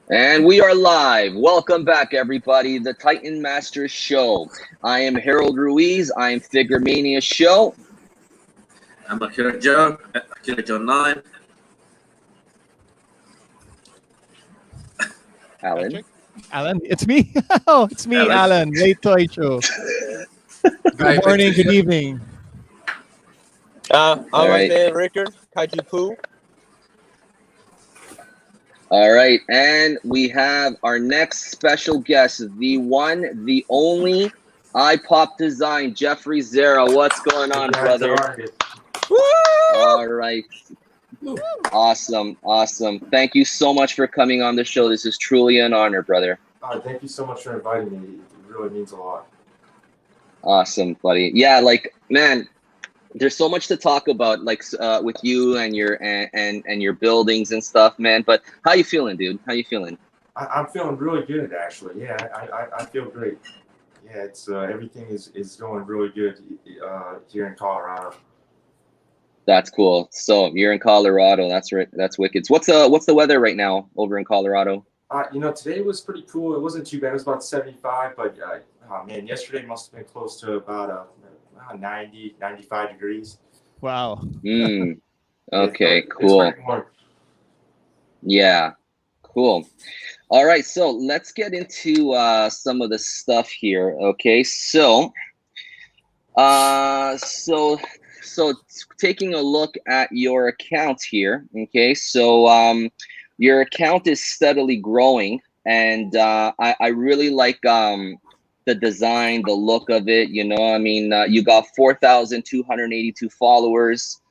And we are live. Welcome back, everybody. The Titan Masters Show. I am Harold Ruiz. I am Figuremaniashow. I'm Akira Jo. Akira Jo 9. Alan. Alan, it's me. Oh, it's me, Alan. Late Toy Show. Good morning, good evening. I'm All right. there, Rickard. Kaiju.Pu. All right. And we have our next special guest, the one, the only iPop design, Jeffrey Zera. What's going on, brother? All right. Awesome. Thank you so much for coming on the show. This is truly an honor, brother. Thank you so much for inviting me. It really means a lot. Awesome, buddy. Yeah, like, man, there's so much to talk about, like, with you and your and your buildings and stuff, man. But how you feeling, dude? How you feeling? I'm feeling really good, actually. Yeah, I feel great. Yeah, it's everything is going really good here in Colorado. That's cool. So you're in Colorado. That's right. That's wicked. What's the weather right now over in Colorado? Today was pretty cool. It wasn't too bad. It was about 75, but oh man, yesterday must have been close to about 90, 95 degrees. Wow. Okay, cool. Yeah, cool. All right, so let's get into some of the stuff here. Okay, so taking a look at your account here. Okay, so your account is steadily growing, and I really like the design, the look of it. You know, I mean, you got 4,282 followers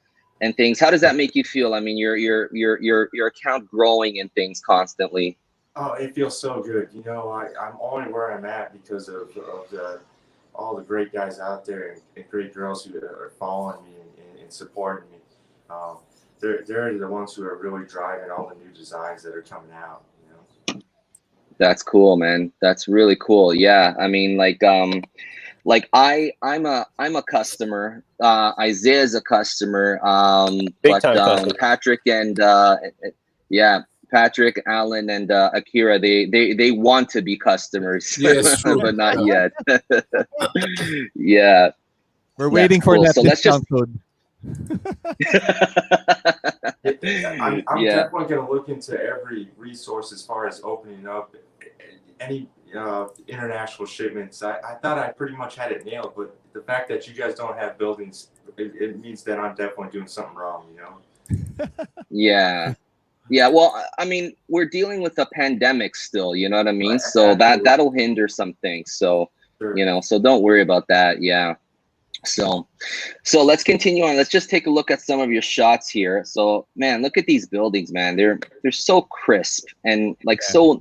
and things. How does that make you feel? I mean, your account growing and things constantly. Oh, it feels so good. You know, I'm only where I'm at because of all the great guys out there and great girls who are following me and supporting me. They're the ones who are really driving all the new designs that are coming out. That's cool, man. That's really cool. Yeah, I mean, like I'm a customer. Isaiah's a customer. Big time customer. Patrick and Patrick, Alan, and Akira, they want to be customers, yes, but not yet. Yeah, we're waiting for that discount code. I'm definitely going to look into every resource as far as opening up any international shipments. I thought I pretty much had it nailed, but the fact that you guys don't have buildings, it means that I'm definitely doing something wrong, you know? Yeah. Well, I mean, we're dealing with a pandemic still, you know what I mean? So that'll hinder some things. So, Sure. you know, so don't worry about that. Yeah. So let's continue on. Let's just take a look at some of your shots here. So, man, look at these buildings, man. They're so crisp and like so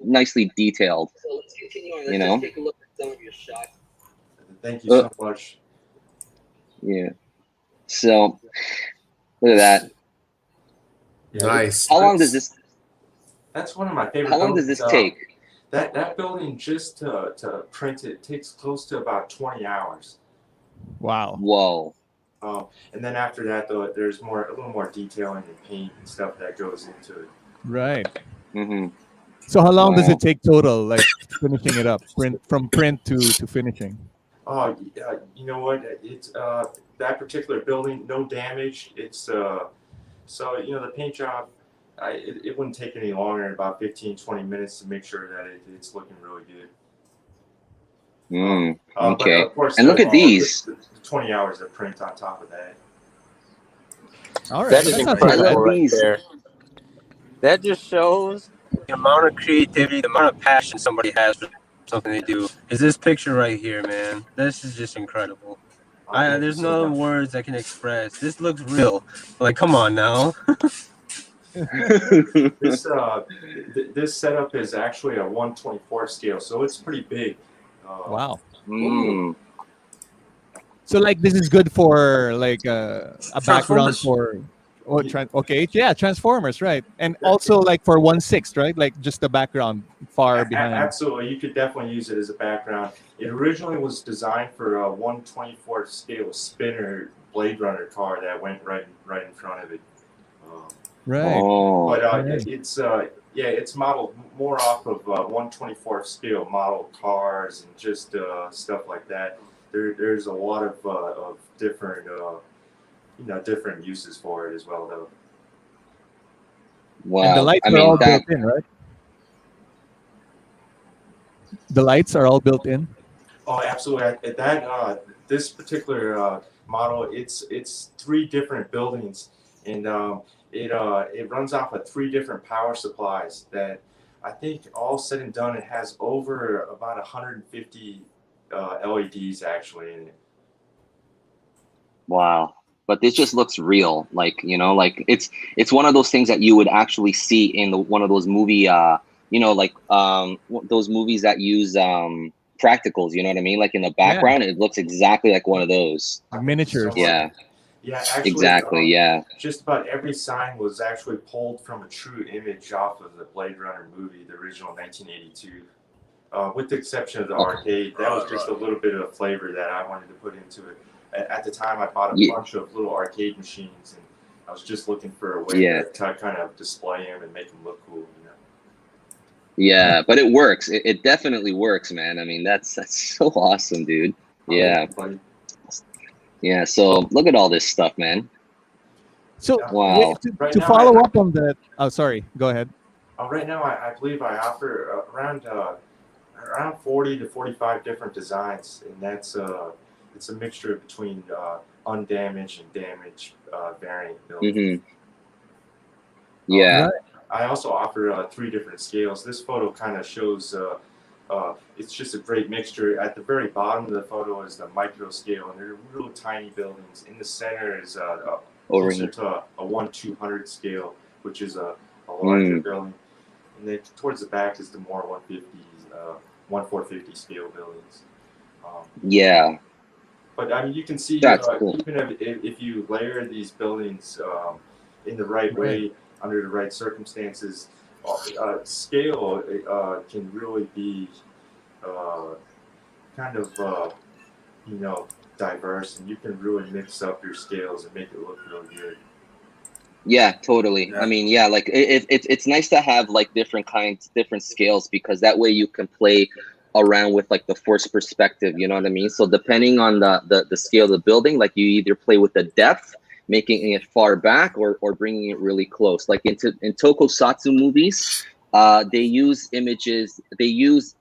nicely detailed. So let's continue on. Let's just take a look at some of your shots. Thank you so much. Yeah. So look at that. Yeah, nice. How long does this? That's one of my favorite. How long does this take? That building just to print it takes close to about 20 hours. Wow. Whoa. And then after that, though, there's a little more detailing and paint and stuff that goes into it. Right. Mm-hmm. So how long does it take total, like finishing it up, from print to finishing? Oh, you know what? It's that particular building, no damage. It's so you know the paint job. It wouldn't take any longer than about 15-20 minutes to make sure that it's looking really good. Okay. But of course, and look at these. The 20 hours of print on top of that. All right. That is incredible right there. there. That just shows the amount of creativity, the amount of passion somebody has for something they do. Is this picture right here, man? This is just incredible. There's no words I can express. This looks real. Like, come on now. This setup is actually a 1/24 scale, so it's pretty big. Wow. So like this is good for like a background for Transformers, right? And also like for 1/6, right? Like just the background far behind. Absolutely, you could definitely use it as a background. It originally was designed for a 1/24 scale spinner Blade Runner car that went right in front of it. Right. But it's modeled more off of 1/24th scale model cars and just stuff like that. There's a lot of different different uses for it as well, though. Wow. And the lights are all built in, right? The lights are all built in. Oh, absolutely. This particular model, it's 3 different buildings, and it runs off of 3 different power supplies that I think all said and done, it has over about 150 LEDs actually in it. Wow. But this just looks real, like it's one of those things that you would actually see in one of those movie, those movies that use practicals. You know what I mean? Like in the background, it looks exactly like one of those. Like miniatures. Yeah, actually, exactly. Just about every sign was actually pulled from a true image off of the Blade Runner movie, the original 1982. With the exception of the arcade, that was just a little bit of flavor that I wanted to put into it. At the time, I bought a bunch of little arcade machines, and I was just looking for a way to kind of display them and make them look cool. Yeah, but it works. It definitely works, man. I mean, that's so awesome, dude. Yeah. Yeah. So look at all this stuff, man. So wow. To follow up on that. Oh, sorry. Go ahead. Right now, I believe I offer around 40 to 45 different designs, and that's it's a mixture between undamaged and damaged variant builds. Mm-hmm. Yeah. I also offer 3 different scales. This photo kind of shows it's just a great mixture. At the very bottom of the photo is the micro scale, and they're real tiny buildings. In the center is closer to a 1/200 scale, which is a larger building. And then towards the back is the more 1/450 scale buildings. Yeah. But I mean, you can see cool. even if you layer these buildings in the right way, under the right circumstances, scale can really be kind of diverse, and you can really mix up your scales and make it look really good. Yeah, totally. Yeah. I mean, like it's nice to have like different scales, because that way you can play around with like the force perspective. You know what I mean? So depending on the scale of the building, like you either play with the depth, making it far back, or bringing it really close. Like in tokusatsu movies, they use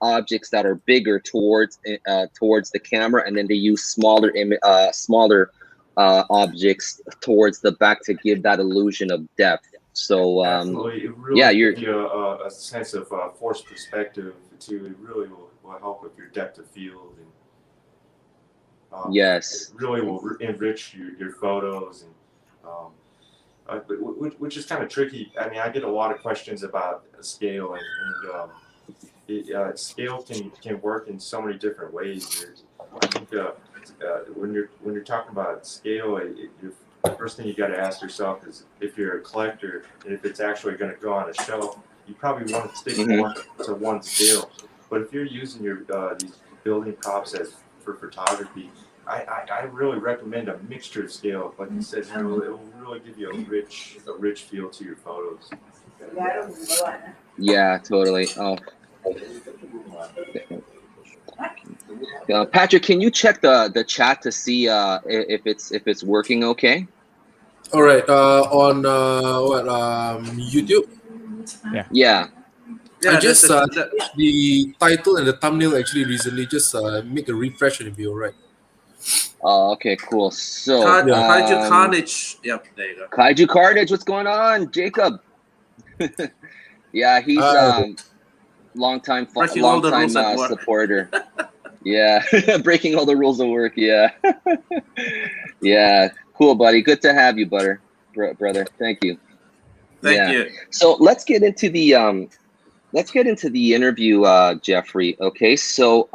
objects that are bigger towards the camera, and then they use smaller objects towards the back to give that illusion of depth. So absolutely, it really gives you a sense of force perspective too. It really will help with your depth of field, and yes, it really will enrich your photos, and which is kind of tricky. I mean, I get a lot of questions about scale, and scale can work in so many different ways. I think when you're talking about scale, the first thing you got to ask yourself is, if you're a collector and if it's actually going to go on a shelf, you probably want to stick more to one scale. But if you're using your these building props for photography, I really recommend a mixture of scale. Like you said, it will really give you a rich feel to your photos. Yeah, totally. Oh. Patrick, can you check the chat to see if it's working okay? All right. On YouTube. Yeah. I just the title and the thumbnail actually recently. Just make a refresh and it'll be all right. Oh, okay, cool. So Kaiju Carnage. Yep, there you go. Kaiju Carnage, what's going on, Jacob? Yeah, he's long-time supporter. Yeah, breaking all the rules of work. Yeah, yeah, cool, buddy. Good to have you, brother. Thank you. Thank you. So let's get into the interview, Jeffrey. Okay, so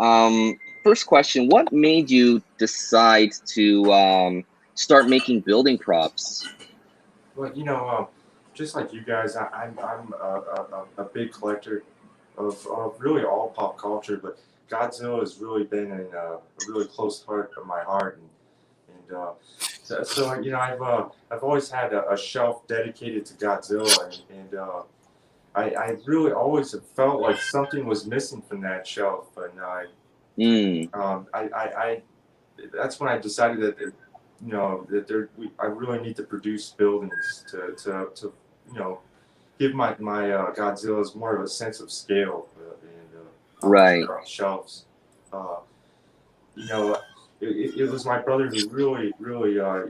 first question: what made you decide to start making building props? Well, just like you guys, I'm a big collector of really all pop culture, but Godzilla has really been in a really close part of my heart, and so I've always had a shelf dedicated to Godzilla, and I really always felt like something was missing from that shelf, and that's when I decided that I really need to produce buildings to give my Godzillas more of a sense of scale Right. shelves. You know, it was my brother who really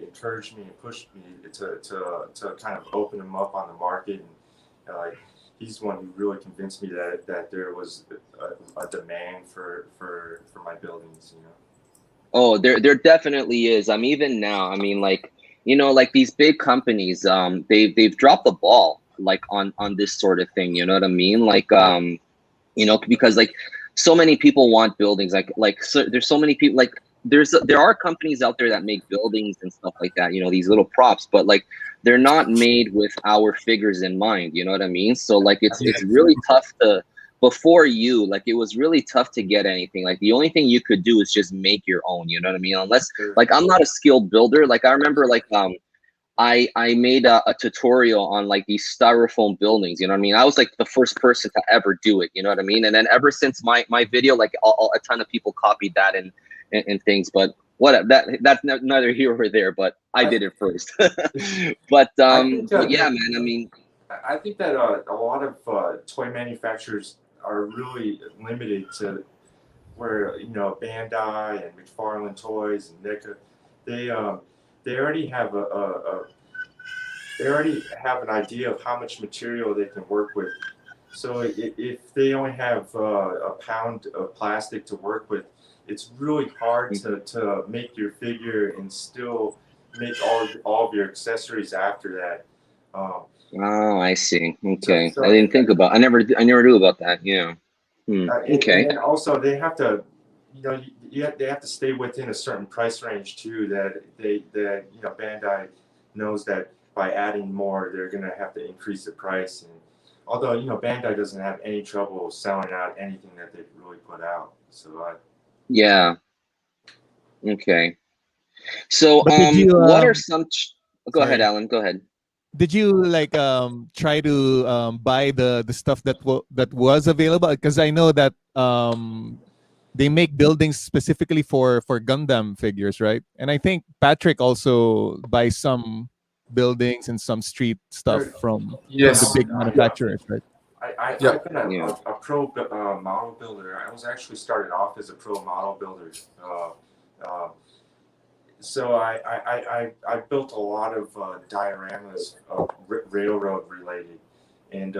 encouraged me and pushed me to kind of open them up on the market. And he's the one who really convinced me that there was a demand for my buildings. Oh, there definitely is. Even now. Like, like these big companies, they've dropped the ball like on this sort of thing. You know what I mean? Like, because like so many people want buildings. So there's so many people. Like, there are companies out there that make buildings and stuff like that. These little props, but like they're not made with our figures in mind. You know what I mean? So like it's really tough to. Before like it was really tough to get anything. Like the only thing you could do is just make your own, you know what I mean? Unless like I'm not a skilled builder. Like I remember like I made a tutorial on like these styrofoam buildings, you know what I mean? I was like the first person to ever do it, you know what I mean? And then ever since my video, like a ton of people copied that and things, but that's neither here or there, but I did it first. but yeah, man, I think that a lot of toy manufacturers are really limited to where Bandai and McFarlane Toys and NECA, they already have they already have an idea of how much material they can work with. So if they only have a pound of plastic to work with, it's really hard to make your figure and still make all of your accessories after that. Oh, I see. Okay, so, I didn't think about. I never knew about that. Yeah. Okay. And also, they have to, they have to stay within a certain price range too. That Bandai knows that by adding more, they're gonna have to increase the price. And although Bandai doesn't have any trouble selling out anything that they really put out. So yeah. Okay. So what are some? Go ahead, Alan. Go ahead. Did you like try to buy the stuff that was available? Because I know that they make buildings specifically for Gundam figures, right? And I think Patrick also buys some buildings and some street stuff from the big manufacturers, right? I've been a pro model builder. I was actually started off as a pro model builder. So I built a lot of dioramas, railroad related, and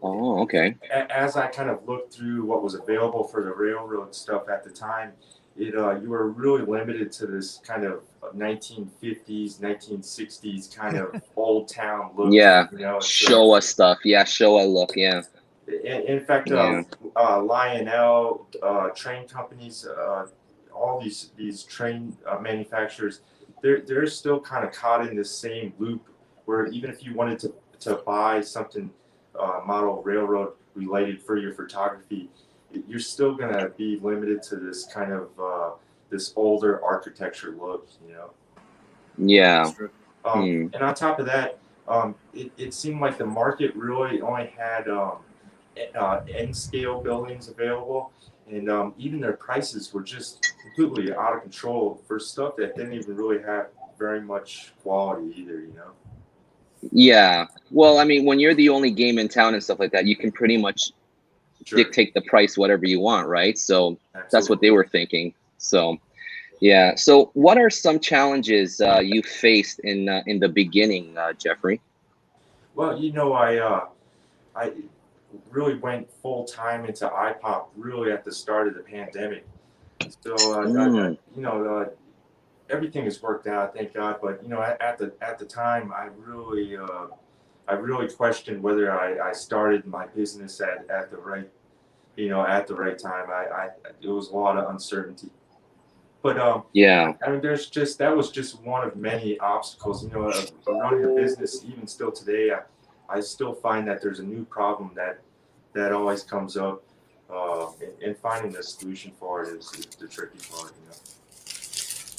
okay. As I kind of looked through what was available for the railroad stuff at the time, you were really limited to this kind of 1950s, 1960s kind of old town look. Yeah, Showa stuff. Yeah, Showa look. Yeah. In fact, Lionel, train companies. All these train manufacturers, they're still kind of caught in this same loop where even if you wanted to buy something model railroad related for your photography, you're still going to be limited to this kind of this older architecture look, Yeah. And on top of that, it seemed like the market really only had N scale buildings available. And even their prices were just completely out of control for stuff that didn't even really have very much quality either, Yeah. Well, when you're the only game in town and stuff like that, you can pretty much dictate the price whatever you want, right? So that's what they were thinking. So, yeah. So what are some challenges you faced in the beginning, Jeffrey? Well, I really went full time into iPop really at the start of the pandemic. So everything has worked out, thank God. But at the time, I really questioned whether I started my business at the right time. It was a lot of uncertainty. But that was just one of many obstacles. Running a business, even still today, I still find that there's a new problem that always comes up, and finding a solution for it is the tricky part.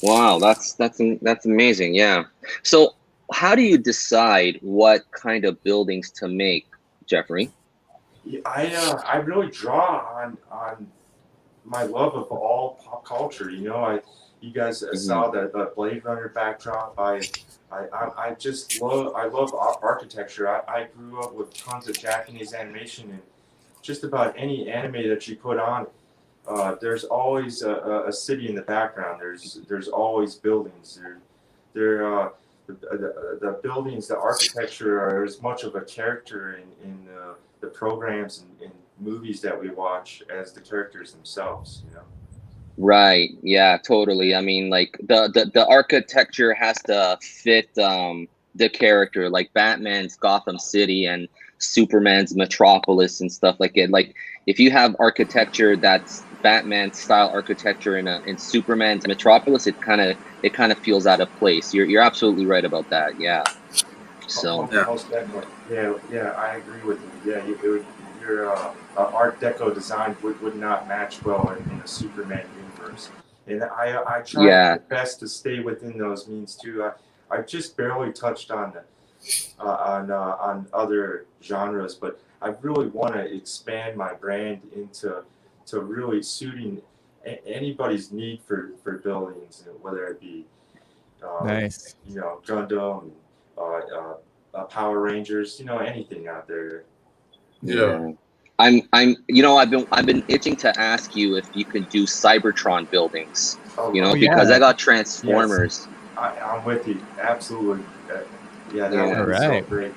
Wow, that's amazing. Yeah. So how do you decide what kind of buildings to make, Jeffrey? I really draw on my love of all pop culture. You know, you guys saw the Blade Runner backdrop. I just love architecture. I grew up with tons of Japanese animation, and just about any anime that you put on, there's always a city in the background. There's always buildings. The buildings, the architecture are as much of a character in the programs and movies that we watch as the characters themselves. You know. Right. Yeah, totally. I mean, like the architecture has to fit the character, like Batman's Gotham City and Superman's Metropolis and stuff like it. Like if you have architecture that's Batman style architecture in Superman's Metropolis, it kind of feels out of place. You're absolutely right about that. Yeah. So Most definitely. Yeah, I agree with you. Yeah, your Art Deco design would not match well in a Superman universe. And I try my best to stay within those means too. I just barely touched on on other genres, but I really want to expand my brand into really suiting anybody's need for buildings, whether it be Nice. you know, Gundam, Power Rangers, you know, anything out there. Yeah. I've been itching to ask you if you could do Cybertron buildings. Because I got Transformers. Yes. I'm with you, absolutely. That would be so great.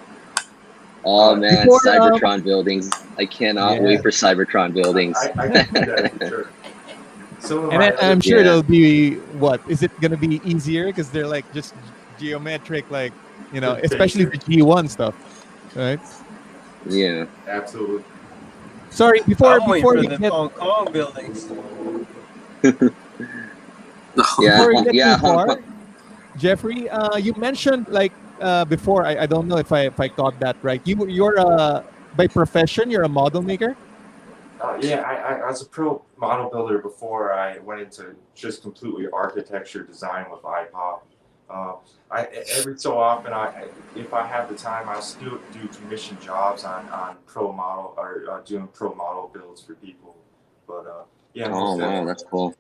Oh man, Cybertron buildings! I cannot wait for Cybertron buildings. I can do that for sure. And I'm sure it'll be is it gonna be easier because they're like just geometric, like especially the G1 stuff, right? Yeah, absolutely. Sorry, before we get Hong Kong buildings. Before we get too far, Jeffrey, you mentioned before. I don't know if I caught that right. You're by profession you're a model maker. I was a pro model builder before I went into just completely architecture design with iPop. Every so often, if I have the time, I still do commission jobs on pro model or doing pro model builds for people. But yeah. Oh wow, that's cool.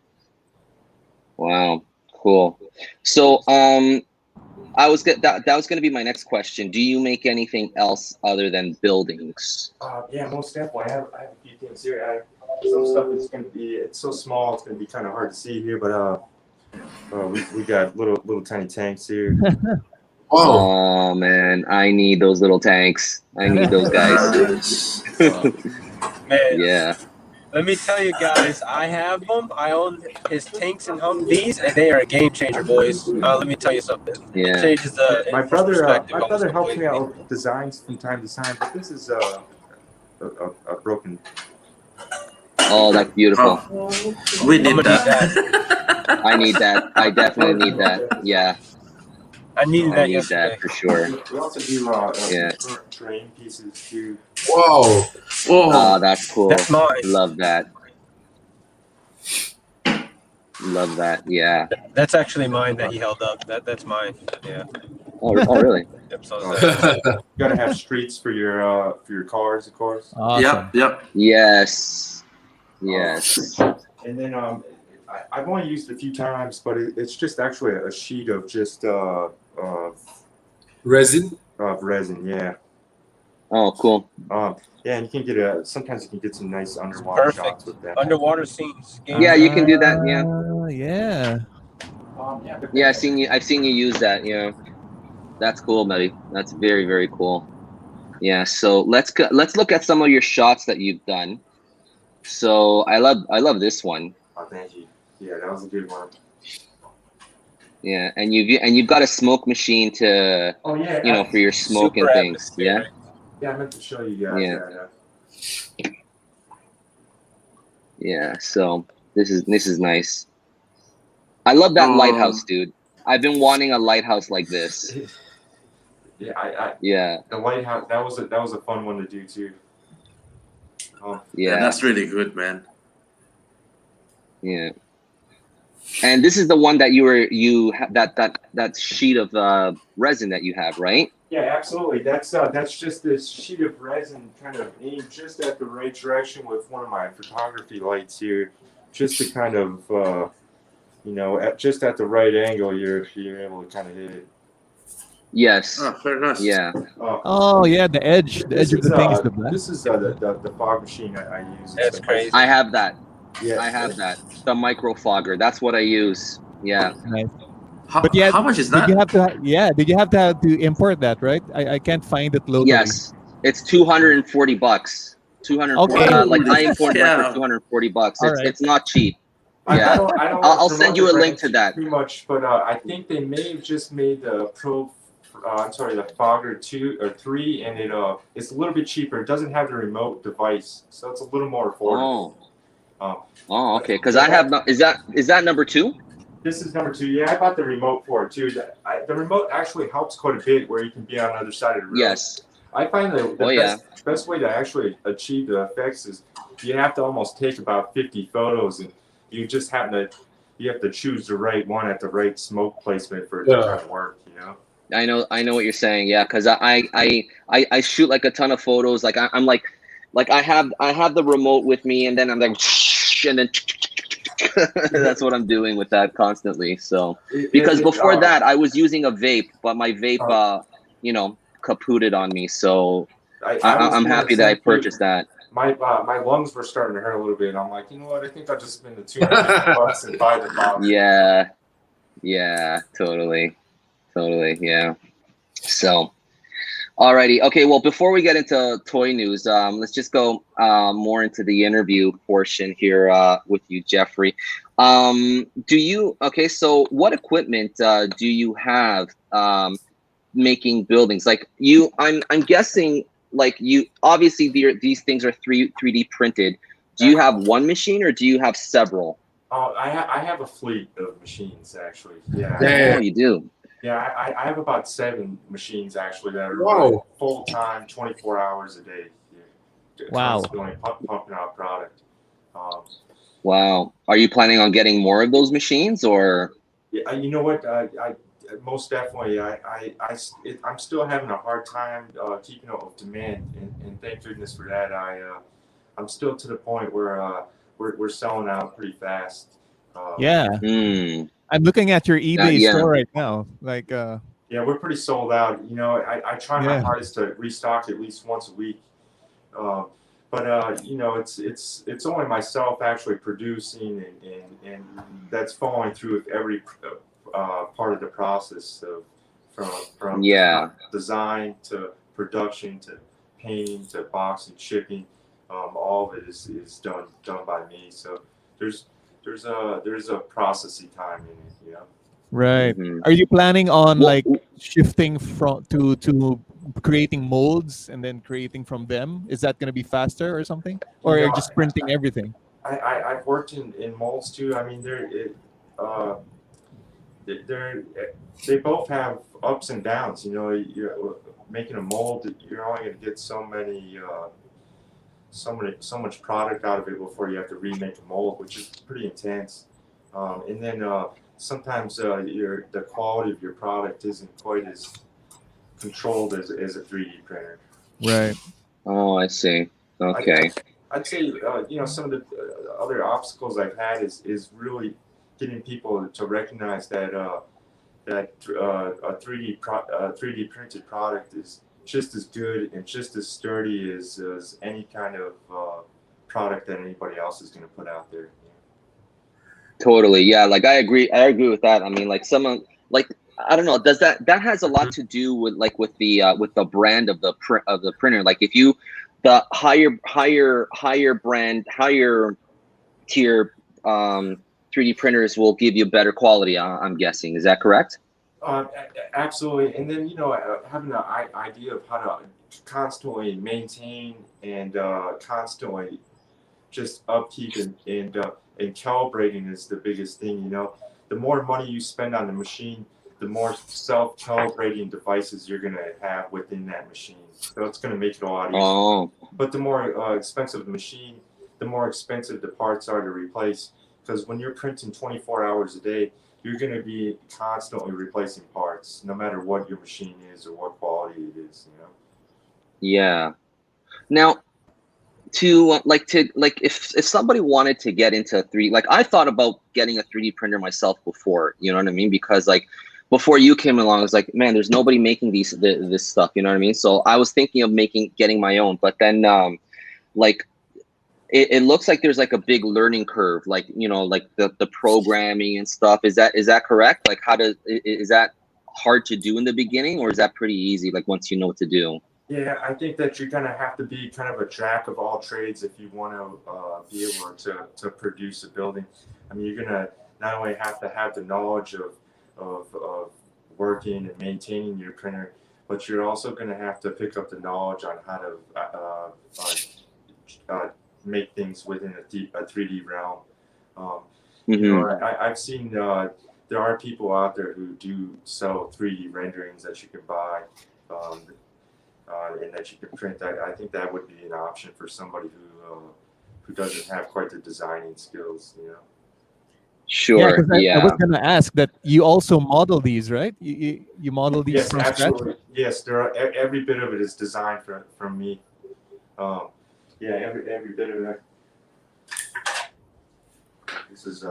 Wow, cool. So that was going to be my next question. Do you make anything else other than buildings? Yeah, most definitely. I have a few things here. Some stuff is going to be, it's so small, it's going to be kind of hard to see here, but we got little tiny tanks here. Oh man, I need those little tanks. I need those guys. Man, yeah. Let me tell you guys, I have them. I own his tanks and Humvees, and they are a game changer, boys. Let me tell you something. Yeah. It changes the my brother helps me out with designs from time to time, but this is a broken. Oh, that's beautiful. We need that. I need that. I definitely need that. Yeah. I need that for sure. We also do terrain pieces too. Whoa. Oh, that's cool. That's mine. Love that. Love that. Yeah. That's actually mine that he held up. That's mine. Yeah. Oh really? You gotta have streets for your cars, of course. Awesome. Yep. Yes. And then I've only used it a few times, but it's just actually a sheet of just resin. Resin, yeah. Oh, cool. Yeah, and you can sometimes you can get some nice underwater shots with that. Underwater scenes. Yeah, you can do that. Yeah. Yeah, I've seen you use that. That's cool, buddy. That's very, very cool. Yeah. So let's look at some of your shots that you've done. So I love this one. Oh, thank you. Yeah, that was a good one. Yeah, and you've got a smoke machine to for your smoke and things. Yeah. Yeah, I meant to show you guys that. Yeah. So this is nice. I love that lighthouse, dude. I've been wanting a lighthouse like this. Yeah, the lighthouse that was a fun one to do too. Yeah, that's really good, man. Yeah. And this is the one that that sheet of resin that you have, right? Yeah, absolutely. That's just this sheet of resin kind of aimed just at the right direction with one of my photography lights here, just to kind of just at the right angle. You're able to kind of hit it. Yes. Very nice. Yeah. Oh yeah, the edge This of the is thing is the best. this is the fog machine I use. That's crazy. I have that. Yeah, I have that. The micro fogger. That's what I use. Yeah. Nice. How, But yeah, how much is did that? you have to? Did you have to import that? Right? I can't find it locally. Yes. It's $240. 240. Okay. Like I imported mine Yeah. for $240. All right. It's not cheap. I Yeah. don't I'll send you a link to that. too much, but I think they may have just made the the Fogger 2 or 3, and it's a little bit cheaper. It doesn't have the remote device, so it's a little more affordable. Oh, okay. Because I have not. Is that number 2? This is number 2. Yeah, I bought the remote for it too. The remote actually helps quite a bit, where you can be on the other side of the room. Yes. I find the best way to actually achieve the effects is you have to almost take about 50 photos, and you just have to choose the right one at the right smoke placement for it to kind of work. I know what you're saying. Yeah, because I shoot like a ton of photos. Like I'm like I have the remote with me, and then I'm like, and then that's what I'm doing with that constantly. So because before that I was using a vape, but my vape kaputted on me. So I'm happy that I purchased that. My lungs were starting to hurt a little bit. I'm like, you know what? I think I'll just spend the $250 and buy the box. Yeah, totally, yeah. So, alrighty, okay. Well, before we get into toy news, let's just go more into the interview portion here with you, Jeffrey. So what equipment do you have making buildings? Like I'm guessing. Like you, obviously these things are 3D printed. Do you have one machine or do you have several? Oh, I have a fleet of machines actually. Yeah. Oh, you do. Yeah, I have about 7 machines actually that are Wow. full time, 24 hours a day. Wow. Constantly pumping out product. Wow. Are you planning on getting more of those machines or? Yeah, you know what? I most definitely. I'm still having a hard time keeping up with demand, and thank goodness for that. I'm still to the point where we're selling out pretty fast. Yeah. I'm looking at your eBay store right now. Like. Yeah, we're pretty sold out. I try my hardest to restock at least once a week. But it's only myself actually producing, and that's following through with every part of the process from design to production to painting to boxing, shipping. All of it is done by me. So there's a processing time in it. Right. Are you planning on like shifting from to creating molds and then creating from them? Is that going to be faster or something, or you're just printing everything? I've worked in molds too. I mean, they both have ups and downs. You're making a mold. You're only going to get so much product out of it before you have to remake a mold, which is pretty intense. And then sometimes the quality of your product isn't quite as controlled as a 3D printer. Right. Oh, I see. Okay. I'd say some of the other obstacles I've had is really getting people to recognize that a 3D printed product is just as good and just as sturdy as any kind of product that anybody else is going to put out there. Totally. Yeah. Like I agree with that. I mean, like someone like I don't know. Does that has a lot to do with the brand of the printer? Like if you the higher brand, higher tier 3D printers will give you better quality. I'm guessing. Is that correct? Absolutely. And then having an idea of how to constantly maintain and constantly just upkeep and calibrating is the biggest thing. The more money you spend on the machine, the more self-calibrating devices you're going to have within that machine. So it's going to make it a lot easier. Oh. But the more expensive the machine, the more expensive the parts are to replace. Because when you're printing 24 hours a day, you're going to be constantly replacing parts, no matter what your machine is or what quality quality it is, you know. Yeah. Now, if somebody wanted to get into like I thought about getting a 3D printer myself before, you know what I mean? Because like before you came along, I was like, man, there's nobody making this stuff, you know what I mean? So I was thinking of getting my own, but then like it looks like there's like a big learning curve, like, you know, like the programming and stuff. Is that correct? Like is that hard to do in the beginning, or is that pretty easy, like once you know what to do? Yeah, I think that you're gonna have to be kind of a jack of all trades if you want to be able to produce a building. I mean, you're gonna not only have to have the knowledge of working and maintaining your printer, but you're also gonna have to pick up the knowledge on how to make things within a 3D realm. You know, I've seen there are people out there who do sell 3D renderings that you can buy. And that you can print. I think that would be an option for somebody who doesn't have quite the designing skills, you know. Sure. I was gonna ask that you also model these, right? You model these Yes, from absolutely. scratch? Yes, there are every bit of it is designed from me. Yeah, every bit of it. This is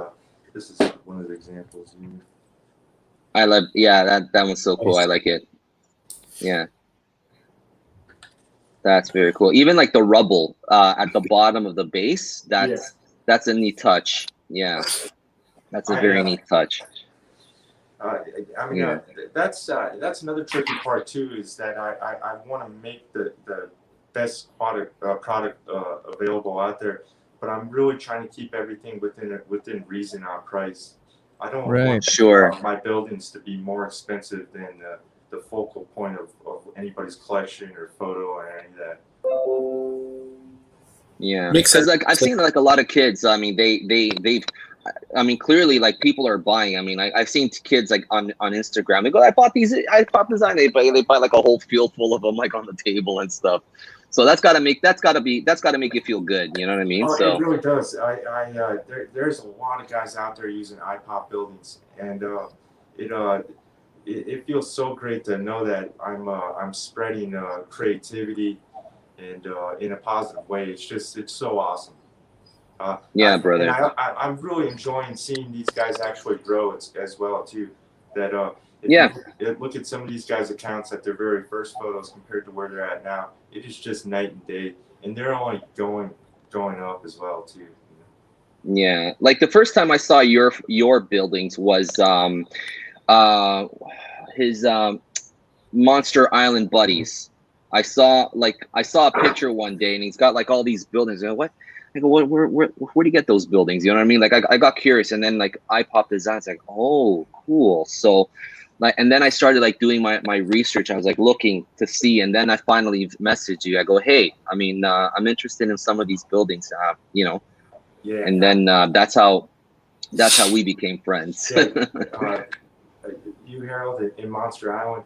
one of the examples. I love, that one's so cool. I like it. Yeah. That's very cool. Even like the rubble at the bottom of the base, that's a neat touch. Yeah. That's a very neat touch. I mean, that's another tricky part too, is that I want to make the best product available out there, but I'm really trying to keep everything within reason on price. I don't want my buildings to be more expensive than the focal point of anybody's collection or photo or any of that. Yeah, because like I've seen like a lot of kids. I mean, they've. I mean, clearly, like people are buying. I mean, I've seen kids like on Instagram. They go, I bought these. I bought design. They buy like a whole field full of them, like on the table and stuff. So that's gotta make you feel good. You know what I mean? Oh, so it really does. There's a lot of guys out there using iPop buildings, and it feels so great to know that I'm spreading creativity and in a positive way. It's so awesome. brother. And I'm really enjoying seeing these guys actually grow as well too. That look at some of these guys' accounts at their very first photos compared to where they're at now. It is just night and day, and they're only going up as well too. Yeah, like the first time I saw your buildings was his Monster Island buddies. I saw a picture one day, and he's got like all these buildings. And what? I go, where do you get those buildings? You know what I mean? Like I got curious, and then like I popped his on. It's like, oh, cool. So, like, and then I started like doing my research. I was like looking to see, and then I finally messaged you. I go, hey, I mean, I'm interested in some of these buildings. You know. Yeah. And then that's how we became friends. You, Harold, in Monster Island.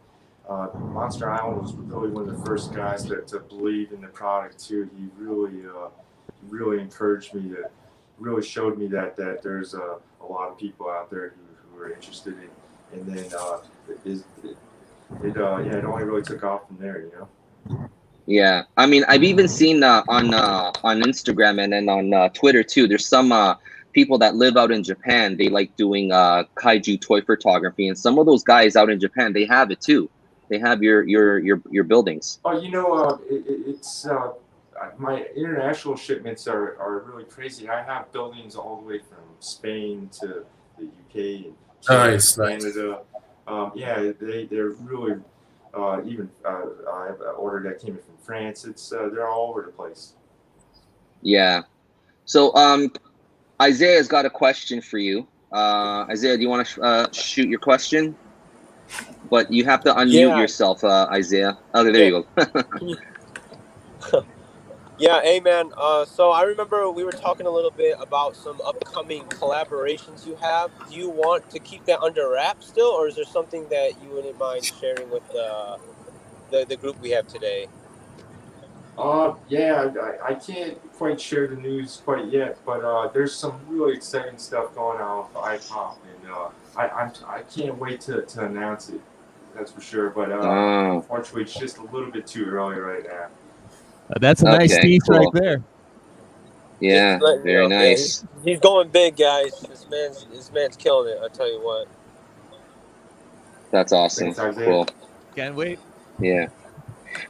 Monster Island was really one of the first guys to believe in the product too. He really encouraged me really showed me that there's a lot of people out there who are interested in, and then it only really took off from there, you know. Yeah, I mean, I've even seen on Instagram and then on Twitter too. There's some people that live out in Japan. They like doing kaiju toy photography, and some of those guys out in Japan, they have it too. They have your buildings. Oh, you know, it's my international shipments are really crazy. I have buildings all the way from Spain to the UK and Canada. Yeah, they're really even I have an order that came in from France. It's they're all over the place. Yeah. So Isaiah's got a question for you. Isaiah, do you want to shoot your question? But you have to unmute yourself, Isaiah. Okay, there you go. Yeah, hey man. So I remember we were talking a little bit about some upcoming collaborations you have. Do you want to keep that under wraps still, or is there something that you wouldn't mind sharing with the group we have today? Yeah, I can't quite share the news quite yet, but there's some really exciting stuff going on with iPop, and I can't wait to announce it. That's for sure. But Oh, unfortunately, it's just a little bit too early right now. That's a nice okay, piece right cool. there. Yeah, Just letting you very know. Yeah, nice. he's going big, guys. This man's killing it. I tell you what. That's awesome. Thanks, Isaiah. Cool. Can't wait. Yeah.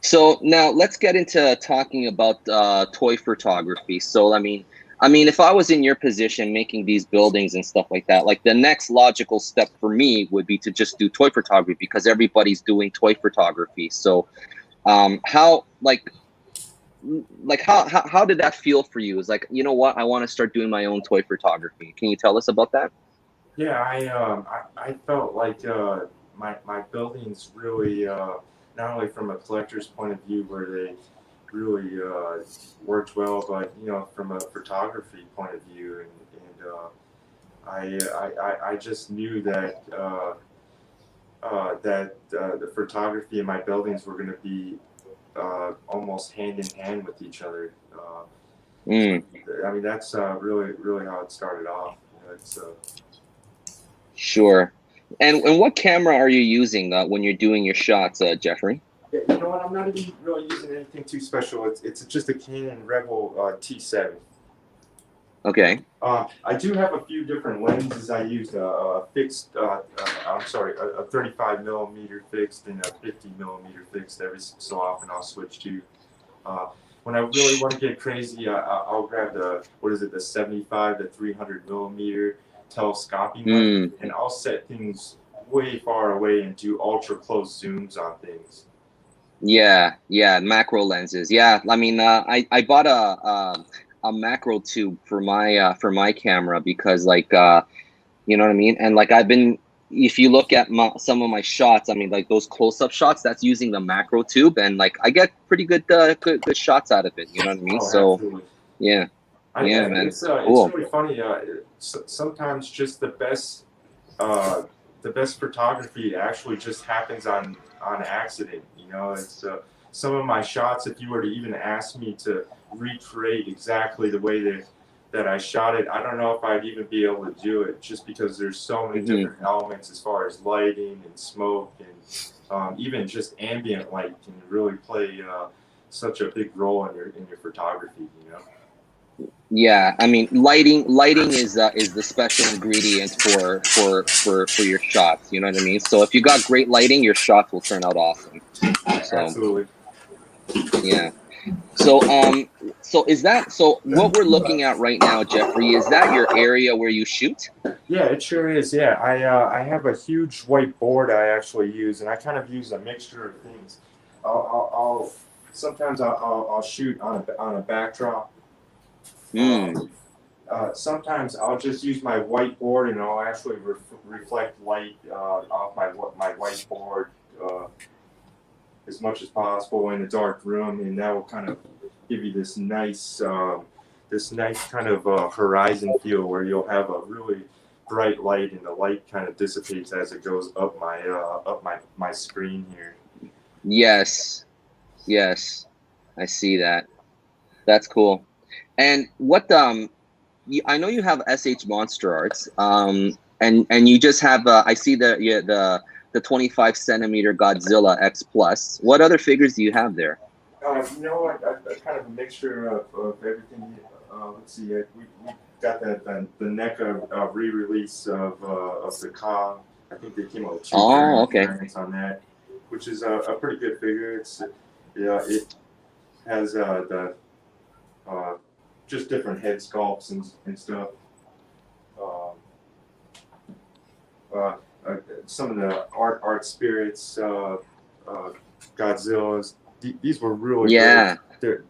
So now let's get into talking about toy photography. So I mean, if I was in your position making these buildings and stuff like that, like the next logical step for me would be to just do toy photography because everybody's doing toy photography. So how how did that feel for you? It's like, you know what, I want to start doing my own toy photography. Can you tell us about that? Yeah, I felt like my buildings really not only from a collector's point of view where they really worked well, but from a photography point of view, and I just knew that the photography in my buildings were going to be almost hand in hand with each other. Mm, I mean, that's really how it started off. It's sure. And what camera are you using when you're doing your shots, Jeffrey? Yeah, you know what? I'm not even really using anything too special. It's just a Canon Rebel T7. Okay. I do have a few different lenses. I used a fixed, a 35 millimeter fixed and a 50 millimeter fixed. Every so often I'll switch to. When I really want to get crazy, I'll grab the 75 to 300 millimeter telescoping lens, and I'll set things way far away and do ultra close zooms on things. Yeah, macro lenses. Yeah, I mean, I bought a macro tube for my camera because you know what I mean? And like if you look at some of my shots, I mean, like those close-up shots, that's using the macro tube, and like I get pretty good shots out of it. You know what I mean? Oh, So absolutely. yeah, man, It's cool. really funny. Sometimes just the best photography actually just happens on accident. It's some of my shots. If you were to even ask me to recreate exactly the way that I shot it, I don't know if I'd even be able to do it, just because there's so many different elements as far as lighting and smoke and even just ambient light can really play such a big role in your photography. Yeah, I mean, lighting is the special ingredient for your shots. You know what I mean? So if you got great lighting, your shots will turn out awesome. So Absolutely. yeah. So so what we're looking at right now, Jeffrey, is that your area where you shoot? Yeah, it sure is. Yeah, I have a huge white board I actually use, and I kind of use a mixture of things. Sometimes I'll shoot on a backdrop. Sometimes I'll just use my whiteboard and I'll actually reflect light off my whiteboard as much as possible in a dark room, and that will kind of give you this nice kind of horizon feel where you'll have a really bright light, and the light kind of dissipates as it goes up my screen here. Yes, I see that. That's cool. And what I know you have SH Monster Arts, and you just have I see the 25 centimeter Godzilla X Plus. What other figures do you have there? You know what? I kind of a mixture of everything. Let's see. We got the NECA re-release of the Kong. I think they came out with two variants on that, which is a pretty good figure. It has the just different head sculpts and stuff. Some of the art spirits, Godzillas. These were really good.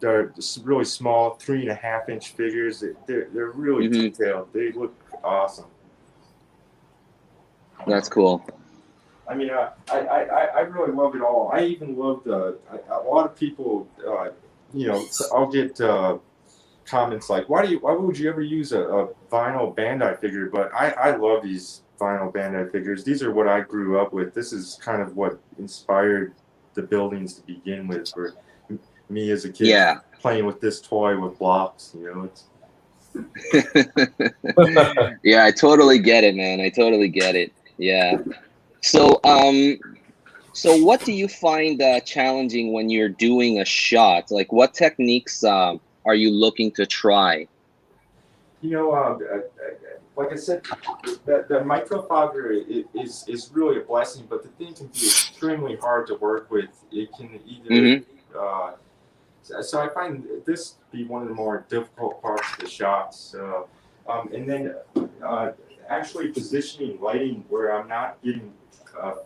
They're really small, 3.5-inch figures. They're really detailed. They look awesome. That's cool. I mean, I really love it all. I even love a lot of people. I'll get comments like, why would you ever use a vinyl Bandai figure? But I love these vinyl Bandai figures. These are what I grew up with. This is kind of what inspired the buildings to begin with for me as a kid, playing with this toy with blocks. Yeah, I totally get it, man. I totally get it. Yeah. So So what do you find challenging when you're doing a shot? Like, what techniques are you looking to try? You know, like I said, the microfogger is really a blessing, but the thing can be extremely hard to work with. It can either, so I find this to be one of the more difficult parts of the shots. And then actually positioning lighting where I'm not getting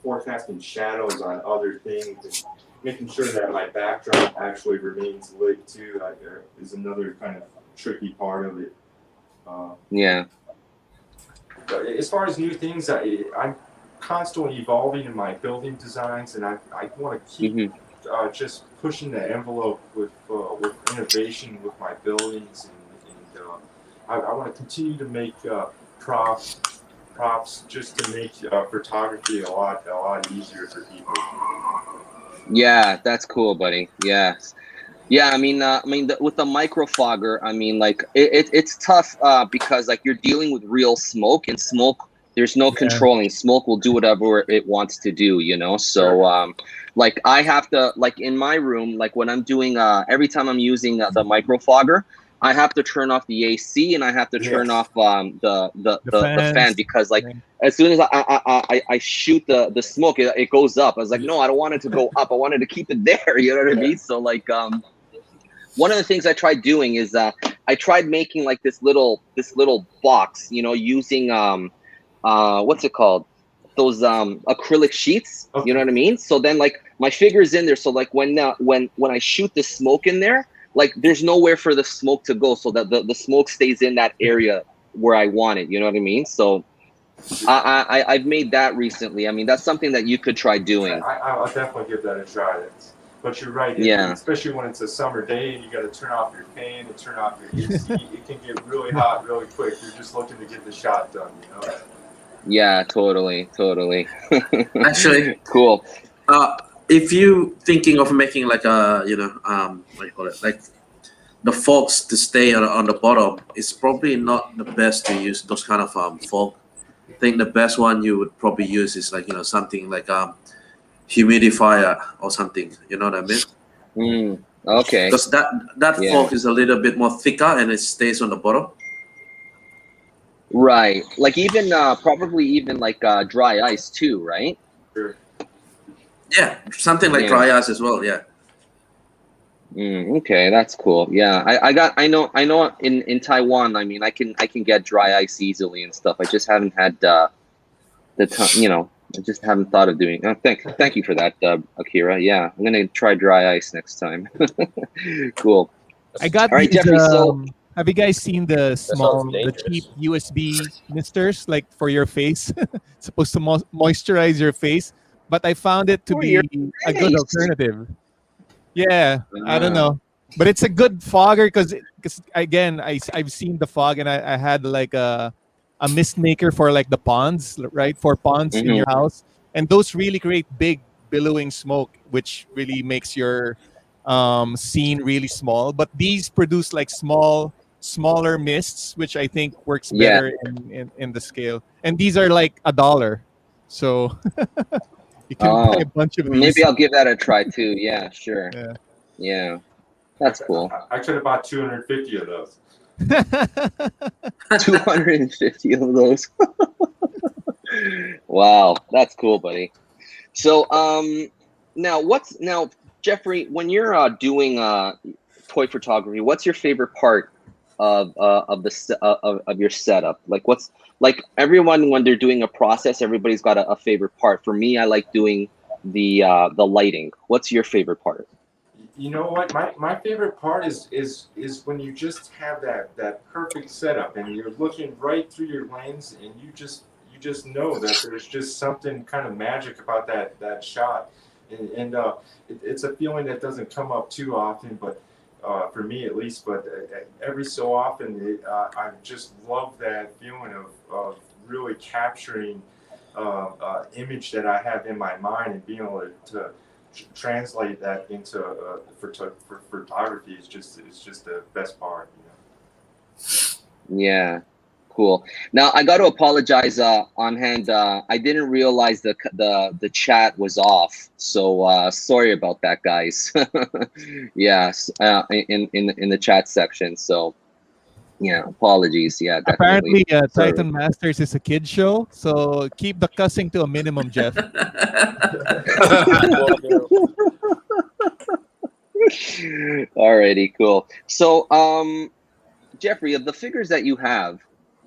forecasting shadows on other things and making sure that my backdrop actually remains lit too is another kind of tricky part of it. Yeah. But as far as new things, I'm constantly evolving in my building designs, and I want to keep just pushing the envelope with innovation with my buildings, and I want to continue to make props just to make photography a lot easier for people. Yeah, that's cool, buddy. Yes. Yeah, I mean, with the microfogger, I mean, like it's tough because like you're dealing with real smoke, and smoke, there's no controlling. Smoke will do whatever it wants to do, you know. So, like I have to, like in my room, like when I'm doing, every time I'm using the microfogger, I have to turn off the AC and I have to turn off the fan because like as soon as I shoot the smoke, it goes up. I was like, no, I don't want it to go up. I wanted to keep it there. You know what I mean? So like one of the things I tried doing is I tried making like this little box, you know, using what's it called? Those acrylic sheets. Okay. You know what I mean? So then like my figure's in there. So like when I shoot the smoke in there, like there's nowhere for the smoke to go, so that the smoke stays in that area where I want it. You know what I mean? So I've made that recently. I mean, that's something that you could try doing. I'll definitely give that a try. But you're right, especially when it's a summer day and you got to turn off your fan and turn off your AC, it can get really hot really quick. You're just looking to get the shot done, you know? Yeah, totally. Actually, cool. If you thinking of making like a, what do you call it, like the forks to stay on the bottom, it's probably not the best to use those kind of fork. I think the best one you would probably use is like, something like humidifier or something, you know what I mean? Okay. Because that fork is a little bit more thicker and it stays on the bottom. Right. Like even probably even like dry ice too, right? Sure. Yeah, something like dry ice as well. Yeah. Okay, that's cool. Yeah, I know in Taiwan. I mean, I can get dry ice easily and stuff. I just haven't had the time. You know, I just haven't thought of doing. Oh, thank you for that, Akira. Yeah, I'm gonna try dry ice next time. Cool. I got all right, these, Jeffrey. So have you guys seen the cheap USB misters like for your face? It's supposed to moisturize your face, but I found it to be a good alternative. Yeah, I don't know, but it's a good fogger because again, I've seen the fog and I had like a mist maker for like the ponds, right? For ponds in your house, and those really create big billowing smoke, which really makes your scene really small. But these produce like smaller mists, which I think works better in the scale. And these are like $1, so you can buy a bunch of these. Maybe I'll give that a try too. Yeah, sure. Yeah. That's cool. I could have bought 250 of those. 250 of those. Wow, that's cool, buddy. So now Jeffrey, when you're doing toy photography, what's your favorite part of your setup? Like what's like everyone when they're doing a process, everybody's got a favorite part. For me, I like doing the lighting. What's your favorite part? You know what? My favorite part is when you just have that perfect setup and you're looking right through your lens and you just know that there's just something kind of magic about that shot, and it's a feeling that doesn't come up too often, but for me at least. But every so often, I just love that feeling of really capturing image that I have in my mind and being able to translate that into for photography is just the best part, you know. Yeah, Cool. Now I got to apologize on hand. I didn't realize the chat was off, so sorry about that, guys. Yes, in the chat section. So yeah, apologies. Yeah, definitely. Apparently, Sorry. Titan Masters is a kid show, so keep the cussing to a minimum, Jeff. Will do. Alrighty, cool. So Jeffrey, of the figures that you have,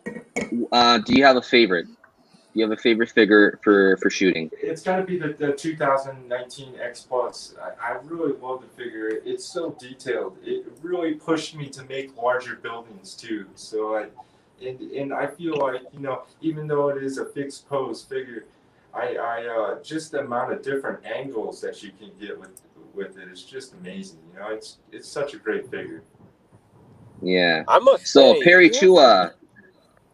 do you have a favorite? Do you have a favorite figure for shooting? It's got to be the 2019 X Plus. I really love the figure. It's so detailed. It really pushed me to make larger buildings too. So and I feel like, you know, even though it is a fixed pose figure, I just the amount of different angles that you can get with it is just amazing. You know, it's such a great figure. Yeah. I must So say, Perry you Chua,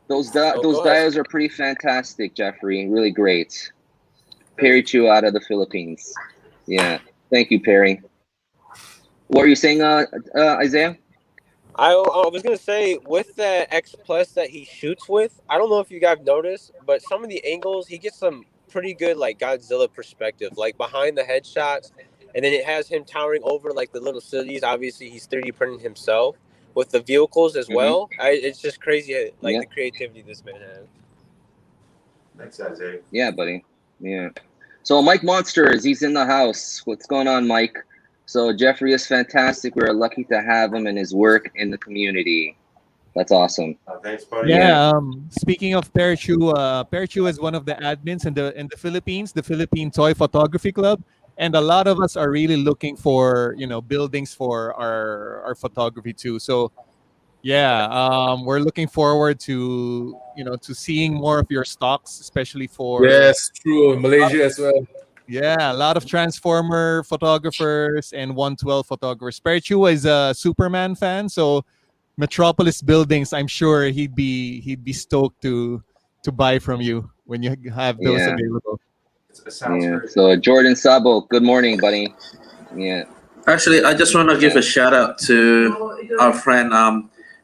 those go ahead. dials are pretty fantastic, Jeffrey. Really great. Perry Chua out of the Philippines. Yeah. Thank you, Perry. What were you saying, Isaiah? I was gonna say with that X Plus that he shoots with, I don't know if you guys noticed, but some of the angles he gets some pretty good like Godzilla perspective, like behind the headshots, and then it has him towering over like the little cities. Obviously, he's 3D printing himself with the vehicles as Mm-hmm. well. It's just crazy, like Yeah. the creativity this man has. Thanks, Isaiah. Yeah, buddy. Yeah. So Mike Monsters, he's in the house. What's going on, Mike? So Jeffrey is fantastic. We're lucky to have him and his work in the community. That's awesome. Thanks, buddy. Yeah. Speaking of Pearchu is one of the admins in the Philippines, the Philippine Toy Photography Club, and a lot of us are really looking for buildings for our photography too. So yeah, we're looking forward to to seeing more of your stocks, especially for Yes, true. Malaysia as well. a lot of Transformer photographers and 112 photographers. Pearchu is a Superman fan, so Metropolis buildings, I'm sure he'd be stoked to buy from you when you have those Yeah. available. It sounds Yeah. great. So Jordan Sabo, good morning, buddy. Yeah. Actually, I just want to give a shout out to our friend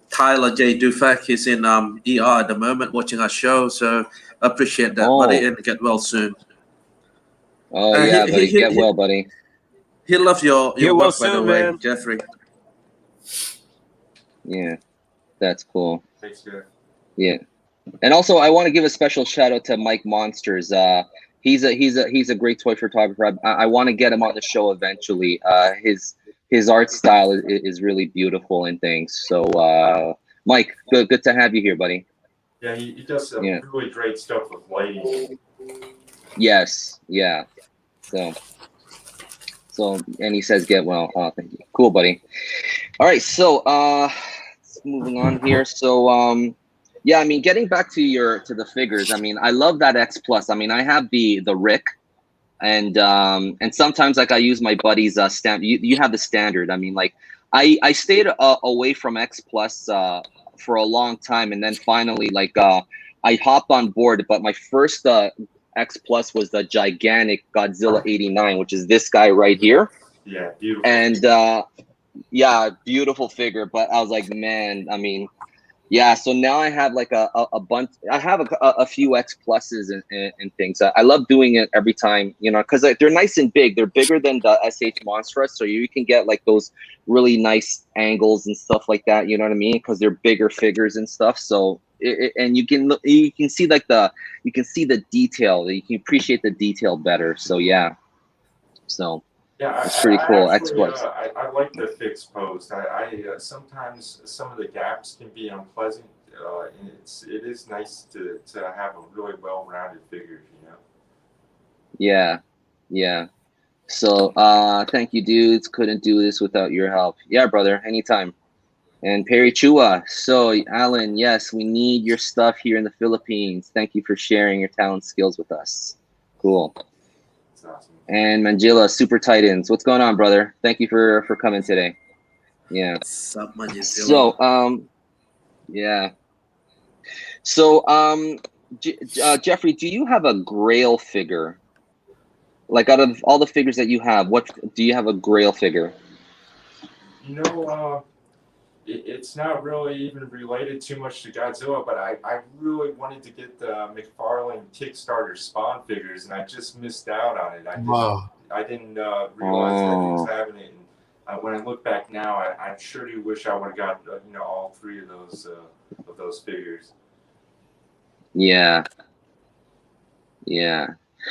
Tyler J. Dufak. He's in ER at the moment watching our show, so I appreciate that, buddy, and get well soon. Oh yeah, buddy. Get well, buddy. He loves your Get well work, by the soon, way, man. Jeffrey. Yeah, that's cool. Thanks, good. Yeah, and also I want to give a special shout out to Mike Monsters. He's a great toy photographer. I want to get him on the show eventually. His art style is really beautiful and things. So Mike, good to have you here, buddy. Yeah, he does some really great stuff with lighting. Yes, yeah. So and he says get well. Oh, thank you. Cool, buddy. All right, so moving on here. So yeah, I mean, getting back to the figures. I mean, I love that X Plus. I mean, I have the Rick, and sometimes like I use my buddy's stamp. You have the standard. I mean, like I stayed away from X Plus for a long time, and then finally like I hopped on board. But my first X Plus was the gigantic Godzilla 89, which is this guy right here. Yeah, beautiful. And yeah, beautiful figure. But I was like, man, I mean, yeah. So now I have like a bunch. I have a few X Pluses and things. I love doing it every time, because they're nice and big. They're bigger than the SH Monstrous, so you can get like those really nice angles and stuff like that. You know what I mean? Because they're bigger figures and stuff. So and you can see like you can see the detail. You can appreciate the detail better. So yeah. So. Yeah, it's pretty cool. Actually, X Plus. I like the fixed pose. I sometimes some of the gaps can be unpleasant. And it is nice to have a really well-rounded figure, Yeah. So thank you, dudes. Couldn't do this without your help. Yeah, brother. Anytime. And Perry Chua. So Alan, yes, we need your stuff here in the Philippines. Thank you for sharing your talent skills with us. Cool. That's awesome. And Manjila, Super Titans. What's going on, brother? Thank you for coming today. Yeah. So yeah. So Jeffrey, do you have a Grail figure? Like out of all the figures that you have, what do you have a Grail figure? it's not really even related too much to Godzilla, but I really wanted to get the McFarlane Kickstarter Spawn figures, and I just missed out on it. Wow. I didn't realize that he was Oh, having it. And when I look back now, I sure do wish I would have got all three of those figures. yeah, yeah,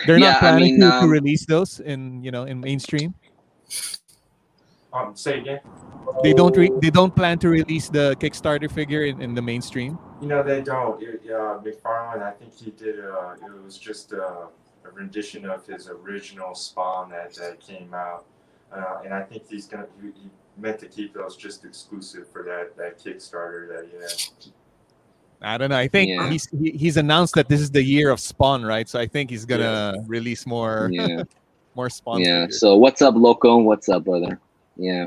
They're not yeah. I planning mean, to release those in mainstream. Say again. They don't plan to release the Kickstarter figure in the mainstream. They don't. McFarlane, I think he did. It was just a rendition of his original Spawn that came out, and I think he meant to keep those just exclusive for that Kickstarter that he had. I don't know. I think Yeah. he's announced that this is the year of Spawn, right? So I think he's gonna release more Yeah. more Spawn Yeah. figures. So what's up, Loco? What's up, brother? Yeah.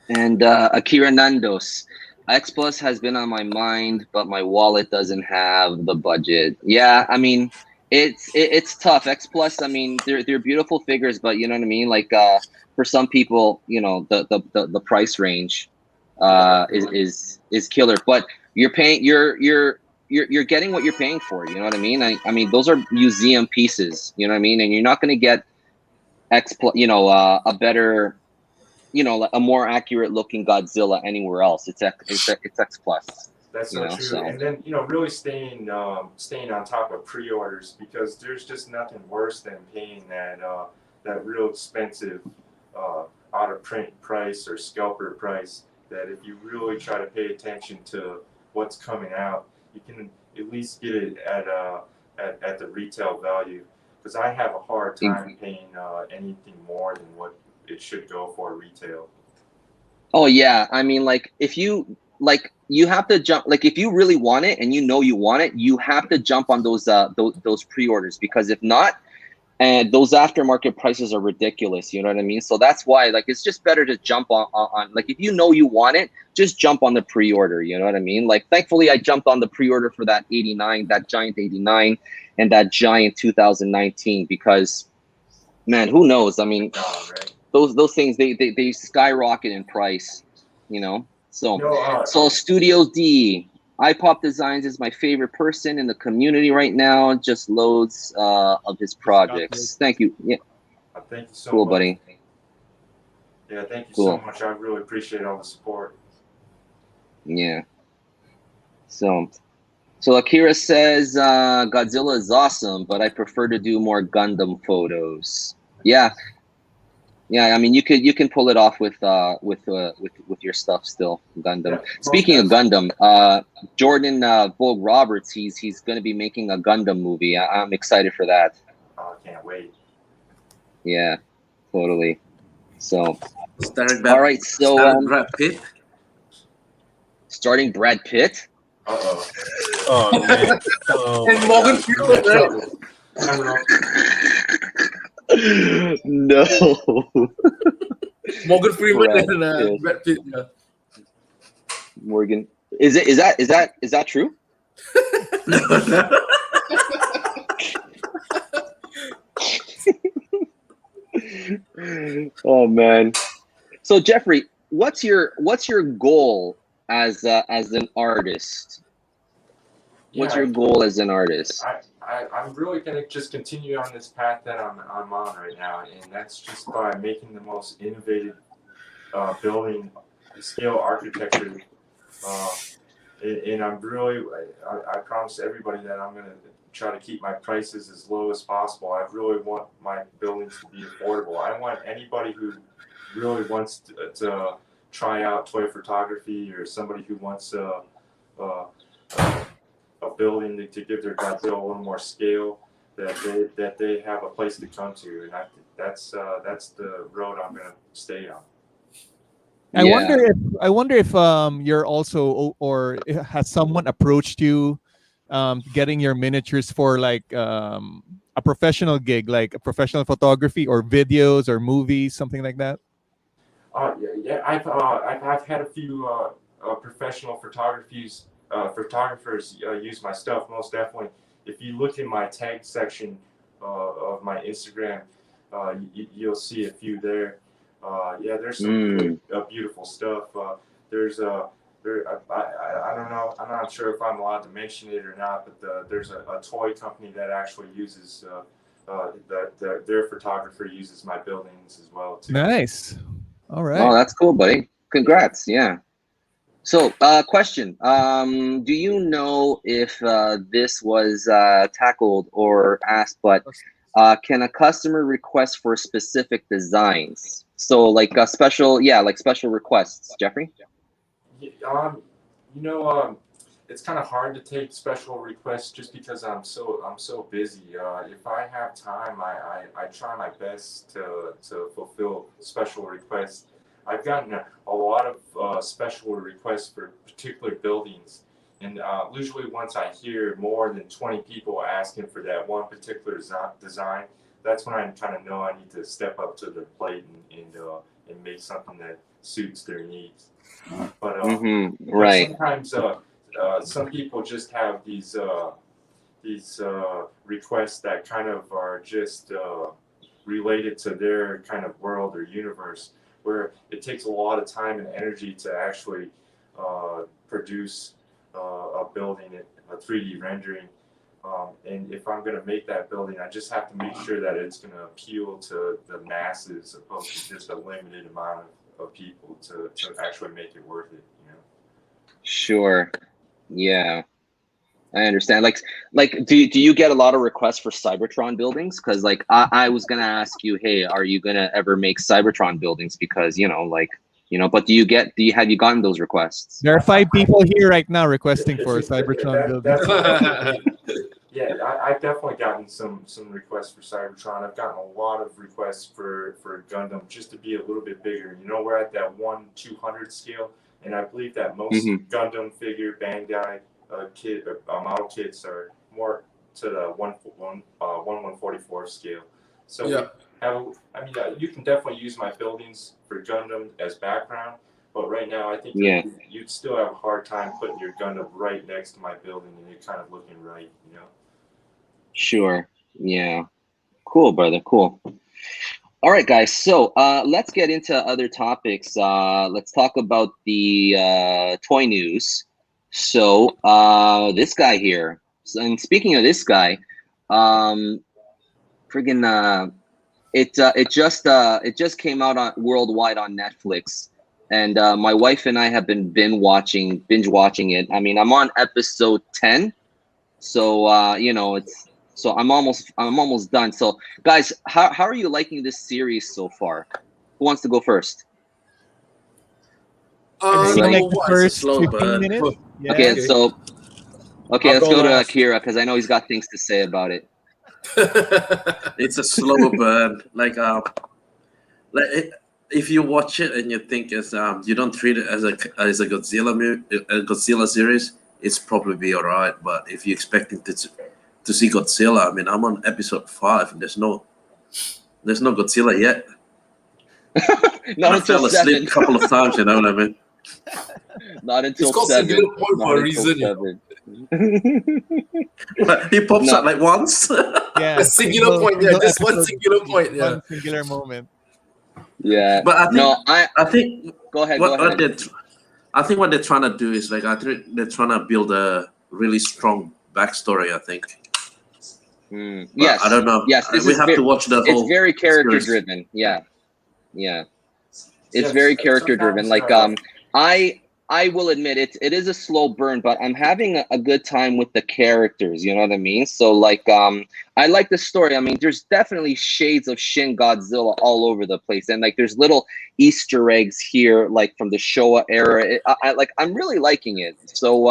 And Akira Nandos. X Plus has been on my mind, but my wallet doesn't have the budget. Yeah, I mean, it's tough. X Plus, I mean, they're beautiful figures, but you know what I mean. Like for some people, the price range is killer. But you're paying you're getting what you're paying for. You know what I mean? I mean, those are museum pieces. You know what I mean? And you're not going to get X Plus, a better. A more accurate looking Godzilla anywhere else. It's X Plus. That's so true. So. And then really staying on top of pre-orders, because there's just nothing worse than paying that real expensive out of print price or scalper price. That if you really try to pay attention to what's coming out, you can at least get it at the retail value. Because I have a hard time paying anything more than what it should go for retail. Oh yeah, I mean, like if you have to jump. Like if you really want it and you want it, you have to jump on those pre-orders, because if not, and those aftermarket prices are ridiculous. You know what I mean? So that's why it's just better to jump on like if you want it, just jump on the pre-order. You know what I mean? Like thankfully I jumped on the pre-order for that giant 89 and that giant 2019, because man, who knows? I mean, those things they skyrocket in price, So Studio D, iPop Designs is my favorite person in the community right now. Just loads of his projects. Thank you. Yeah. Thank you so cool, much. buddy. Yeah, thank you Cool. so much. I really appreciate all the support. Yeah. So Akira says Godzilla is awesome, but I prefer to do more Gundam photos. Yeah. Yeah, I mean, you can pull it off with your stuff still, Gundam. Yeah, Speaking of Gundam, Jordan Vogue Roberts, he's going to be making a Gundam movie. I'm excited for that. I can't wait. Yeah, totally. So, Starring all right. So, Brad Pitt. starting Brad Pitt. Uh-oh. Oh man. Oh, And Morgan Freeman, right? I don't know. No. Morgan Freeman Brad and Pitt. Brad Pitt. Yeah. Morgan, is that true? Oh man. So Jeffrey, what's your goal as an artist? What's your goal as an artist? I'm really gonna just continue on this path that I'm on right now, and that's just by making the most innovative building scale architecture. And I'm really, I promise everybody that I'm gonna try to keep my prices as low as possible. I really want my buildings to be affordable. I want anybody who really wants to try out toy photography, or somebody who wants a building to give their Godzilla a little more scale, that they have a place to come to, and that's the road I'm gonna stay on. I wonder if you're also, or has someone approached you getting your miniatures for like a professional gig, like a professional photography or videos or movies, something like that? Yeah. I've had a few professional photographers use my stuff. Most definitely. If you look in my tag section of my Instagram, you'll see a few there. Yeah, there's some really, beautiful stuff. there's a I don't know. I'm not sure if I'm allowed to mention it or not, but there's a toy company that actually uses their photographer uses my buildings as well too. Nice. All right. Oh, that's cool, buddy. Congrats. Yeah. So, question. Do you know if this was tackled or asked, but can a customer request for specific designs? So, like a special, like special requests, Jeffrey? You know, it's kind of hard to take special requests just because I'm so busy. If I have time, I try my best to fulfill special requests. I've gotten a lot of special requests for particular buildings, and usually once I hear more than 20 people asking for that one particular design, that's when I kind of know I need to step up to the plate and make something that suits their needs. But right. sometimes some people just have these requests that kind of are just related to their kind of world or universe, where it takes a lot of time and energy to actually produce a building, a 3D rendering. And if I'm going to make that building, I just have to make sure that it's going to appeal to the masses opposed to just a limited amount of people to actually make it worth it, you know? Sure. Yeah. I understand. Like, do you get a lot of requests for Cybertron buildings? Because like I was gonna ask you, hey, are you gonna ever make Cybertron buildings? Because but have you gotten those requests? There are 5 people here right now requesting for Cybertron buildings. Yeah, I've definitely gotten some requests for Cybertron. I've gotten a lot of requests for Gundam just to be a little bit bigger. You know, we're at that 1/200 scale, and I believe that most Gundam figure Bandai model kits are more to the 1/144 scale. So you can definitely use my buildings for Gundam as background, but right now I think you'd still have a hard time putting your Gundam right next to my building and it kind of looking right, you know? Sure. Yeah. Cool, brother. Cool. All right, guys. So let's get into other topics. Let's talk about the toy news. So this guy here. And speaking of this guy, it just came out on worldwide on Netflix, and my wife and I have been binge watching it. I mean, I'm on episode 10, so So I'm almost done. So guys, how are you liking this series so far? Who wants to go first? Like the first 15 minutes? Yeah. Okay, so let's go to Akira because I know he's got things to say about it. It's a slow burn. If you watch it and you think you don't treat it as a Godzilla series, it's probably all right. But if you're expecting to see Godzilla, I mean, I'm on episode 5 and there's no Godzilla yet. Not I until fell asleep 7. a couple of times, you know what I mean? Not until It's called 7. Singular Point for a reason. He pops up like once. Yeah. A singular point, just one singular point. Yeah. One singular moment. Yeah. But I think go ahead. I think what they're trying to do is I think they're trying to build a really strong backstory, I think. Yes. I don't know. Yes, we have to watch the whole. It's very character driven. Yeah. It's very character driven. Like I will admit it is a slow burn, but I'm having a good time with the characters. You know what I mean? So I like the story. I mean, there's definitely shades of Shin Godzilla all over the place, and there's little Easter eggs here, from the Showa era. I'm really liking it. So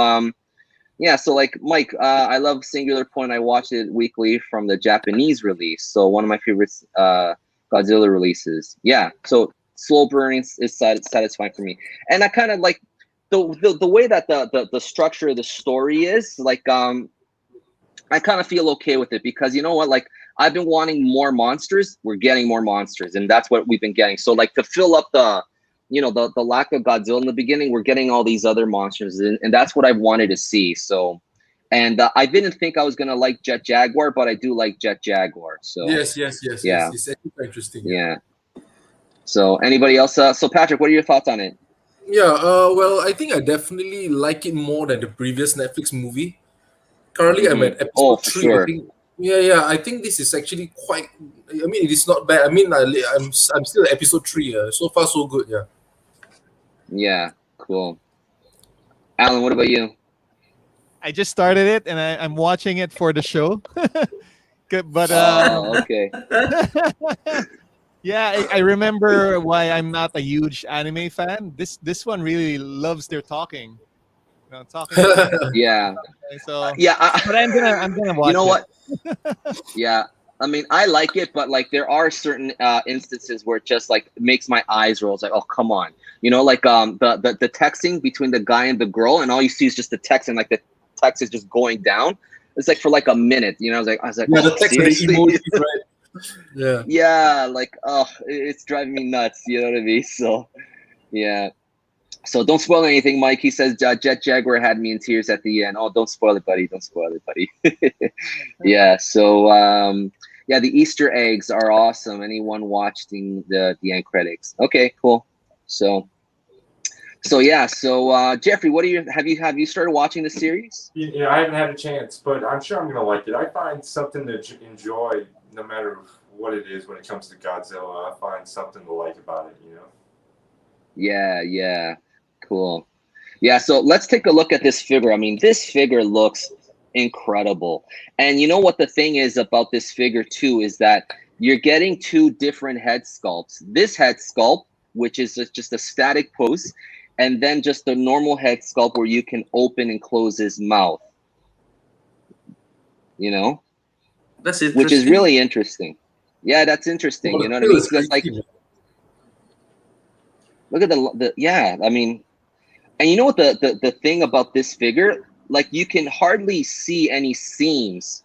so Mike, I love Singular Point. I watch it weekly from the Japanese release. So one of my favorite Godzilla releases. Yeah. So slow burning is satisfying for me, and I kind of like the way that the structure of the story is. I kind of feel okay with it because you know what? I've been wanting more monsters. We're getting more monsters, and that's what we've been getting. So to fill up the lack of Godzilla in the beginning, we're getting all these other monsters, and that's what I wanted to see. So, and I didn't think I was gonna like Jet Jaguar, but I do like Jet Jaguar. So Yes. Yeah. It's actually quite interesting. Yeah. So anybody else? So Patrick, what are your thoughts on it? Yeah, well, I think I definitely like it more than the previous Netflix movie. Currently, I'm at Oh, episode for three. I sure. think. Yeah. I think this is actually quite. I mean, it is not bad. I mean, I'm still at episode three. So far, so good. Yeah. Yeah, cool. Alan, what about you? I just started it and I'm watching it for the show. But Oh, okay. yeah, I remember why I'm not a huge anime fan. This one really loves their talking. Talking about Yeah. so. Yeah. But I'm gonna You watch know it. what? Yeah. I mean, I like it, but like there are certain instances where it just like makes my eyes roll. It's like, oh, come on. Like the texting between the guy and the girl, and all you see is just the text, and like the text is just going down. It's like for like a minute. I was like, Yeah, the oh, text with the seriously? emoji, right? Yeah. Yeah, like, oh, it's driving me nuts. You know what I mean? So, yeah. So don't spoil anything, Mike. He says Jet Jaguar had me in tears at the end. Oh, don't spoil it, buddy. Don't spoil it, buddy. Yeah. So, yeah, the Easter eggs are awesome. Anyone watching the end credits? Okay, cool. So yeah. So Jeffrey, what are you? Have you started watching the series? Yeah, I haven't had a chance, but I'm sure I'm gonna like it. I find something to enjoy, no matter what it is. When it comes to Godzilla, I find something to like about it. Yeah. Cool. Yeah, so let's take a look at this figure. I mean, this figure looks incredible. And you know what the thing is about this figure too is that you're getting two different head sculpts. This head sculpt, which is just a static pose, and then just a normal head sculpt where you can open and close his mouth. That's interesting. Which is really interesting. Yeah, that's interesting. Well, You know what I mean? it's Because like, crazy, look at the yeah. I mean, and you know what the thing about this figure? Like you can hardly see any seams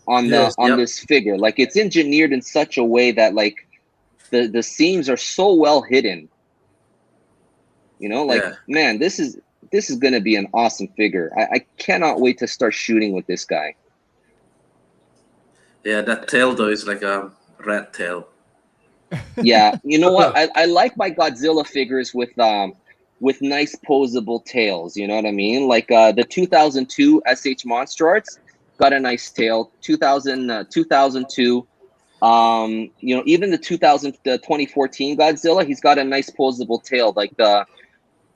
on Yes, this figure. Like it's engineered in such a way that like the seams are so well hidden. Like Yeah. man, this is gonna be an awesome figure. I cannot wait to start shooting with this guy. Yeah, that tail though is like a rat tail. Yeah, you know what? I like my Godzilla figures with nice posable tails. You know what I mean? Like the 2002 SH Monster Arts got a nice tail. 2002. Even the 2014 Godzilla, he's got a nice posable tail. Like the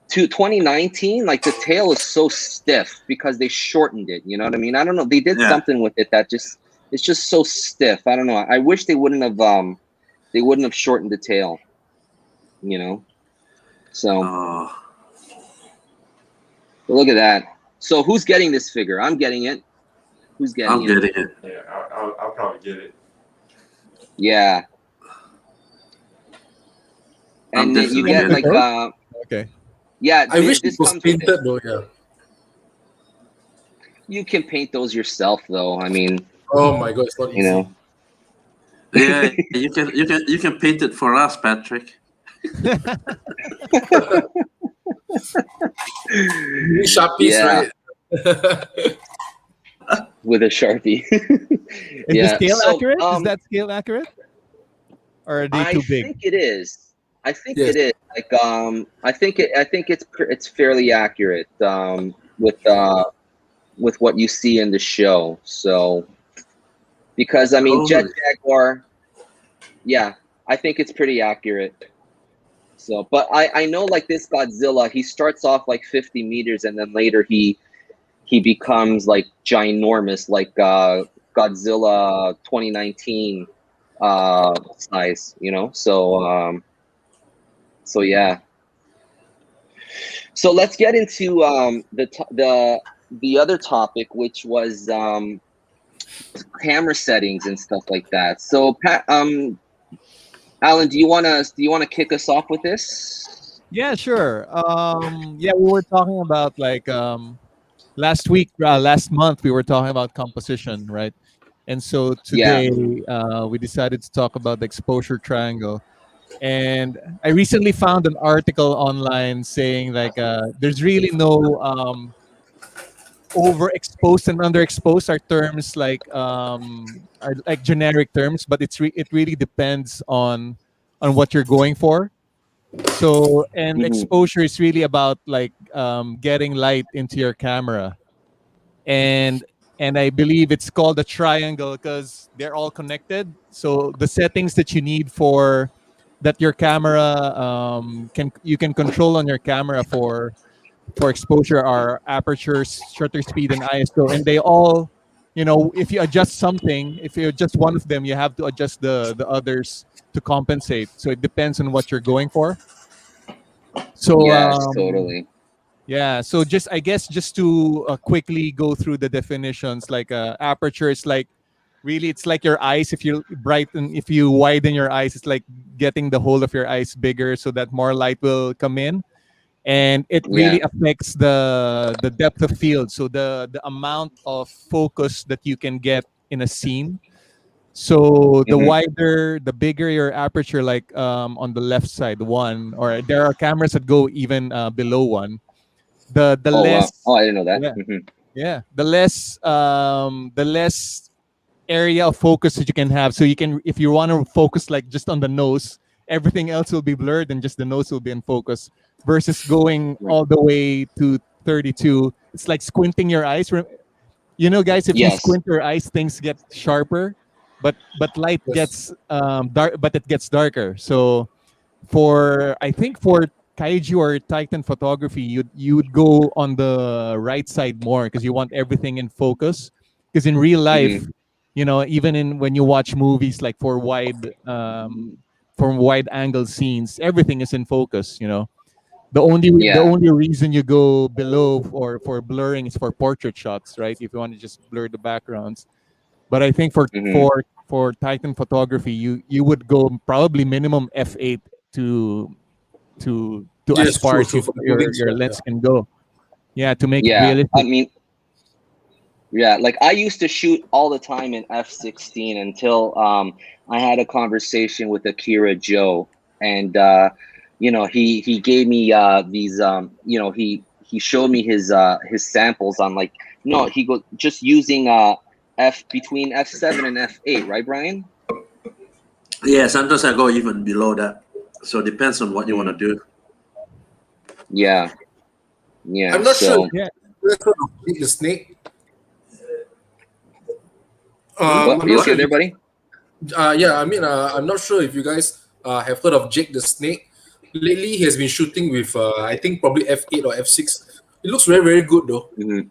2019, like the tail is so stiff because they shortened it. You know what I mean? I don't know. They did something with it that it's just so stiff. I don't know. I wish they wouldn't have shortened the tail. So look at that. So who's getting this figure? I'm getting it. Who's getting I'm it? getting it. Yeah, I'll probably get it. Yeah. And then you get like Okay. yeah. I wish this it was comes with painted though. Yeah. You can paint those yourself, though. I mean, Oh my god, it's not easy. Yeah, you can paint it for us, Patrick. Sharpies, Yeah. right? With a Sharpie. Is the scale accurate? Is that scale accurate? Or are they I too big? think it is. I think Yes. it is. Like I think it's fairly accurate with what you see in the show. So because I mean Jet Jaguar, yeah, I think it's pretty accurate. So, but I know like this Godzilla, he starts off like 50 meters and then later he becomes like ginormous, like Godzilla 2019 size, so yeah. So let's get into the other topic, which was camera settings and stuff like that. So Alan, do you wanna kick us off with this? Yeah, sure. Yeah, we were talking about like last month we were talking about composition, right? And so Yeah. today we decided to talk about the exposure triangle. And I recently found an article online saying like there's really no overexposed and underexposed are terms like are like generic terms, but it really depends on what you're going for. So, and Hmm. exposure is really about like getting light into your camera, and I believe it's called a triangle because they're all connected. So the settings that you need for that your camera can you can control on your camera for exposure are aperture, shutter speed, and ISO, and they all, you know, if you adjust something, if you adjust one of them, you have to adjust the others to compensate. So it depends on what you're going for. So Yes, totally. yeah, so just I guess just to quickly go through the definitions, like aperture is like really it's like your eyes. If you brighten, if you widen your eyes, it's like getting the whole of your eyes bigger so that more light will come in, and it Yeah. really affects the depth of field. So the amount of focus that you can get in a scene. So the Hmm. wider, the bigger your aperture, like on the left side, one, or there are cameras that go even below one. The Oh wow. Oh, less, I didn't know that. yeah, Hmm. yeah, the less area of focus that you can have. So you can, if you want to focus like just on the nose, everything else will be blurred and just the nose will be in focus. Versus going Right. all the way to 32, it's like squinting your eyes. You know, guys, if you Yes. squint your eyes, things get sharper, but light Yes. gets dark, but it gets darker. So for I think for Kaiju or Titan photography, you would go on the right side more because you want everything in focus. Because in real life, Hmm. you know, even in when you watch movies like for wide angle scenes, everything is in focus. You know, the Yeah. only reason you go below or for blurring is for portrait shots, right? If you want to just blur the backgrounds. But I think Hmm. for Titan photography, you would go probably minimum f8 to to as Yes, far true, as true. For the buildings, your yeah, yeah. lens can go. Yeah, to make it Yeah. I realistic. mean, yeah, like I used to shoot all the time in f16 until I had a conversation with Akira Jo, and he gave me these he showed me his samples on like no he go just using f between f7 and f8, right, Brian? Yeah, sometimes I go even below that. So it depends on what you want to Mm, do. yeah, yeah. I'm not sure if So Yeah. you guys heard of Jake the Snake. Hmm? what I'm are you not What? sure okay if there, you. buddy? Yeah, I mean, I'm not sure if you guys have heard of Jake the Snake. Lately, he has been shooting with, I think, probably f8 or f6. It looks very, very good, though. Hmm.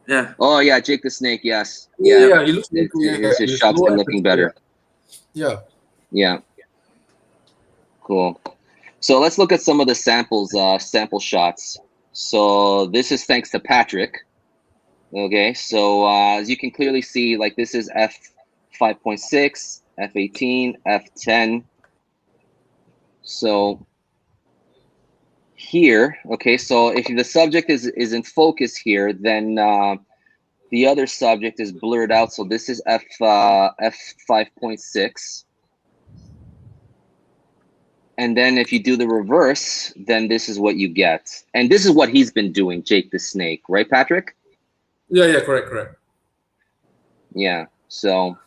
Yeah. Oh yeah, Jake the Snake. Yes, Yeah, yeah. Yep. yeah, he looks very good, yeah, His with shots low been looking aperture, better. yeah. Yeah. Yeah, cool. So let's look at some of the sample shots. So this is thanks to Patrick. Okay, so as you can clearly see, like this is f5.6, f18, f10. So here, okay, so if the subject is in focus here, then the other subject is blurred out. So this is f5.6. And then if you do the reverse, then this is what you get. And this is what he's been doing, Jake the Snake, right, Patrick? Yeah, yeah, correct, correct. Yeah. So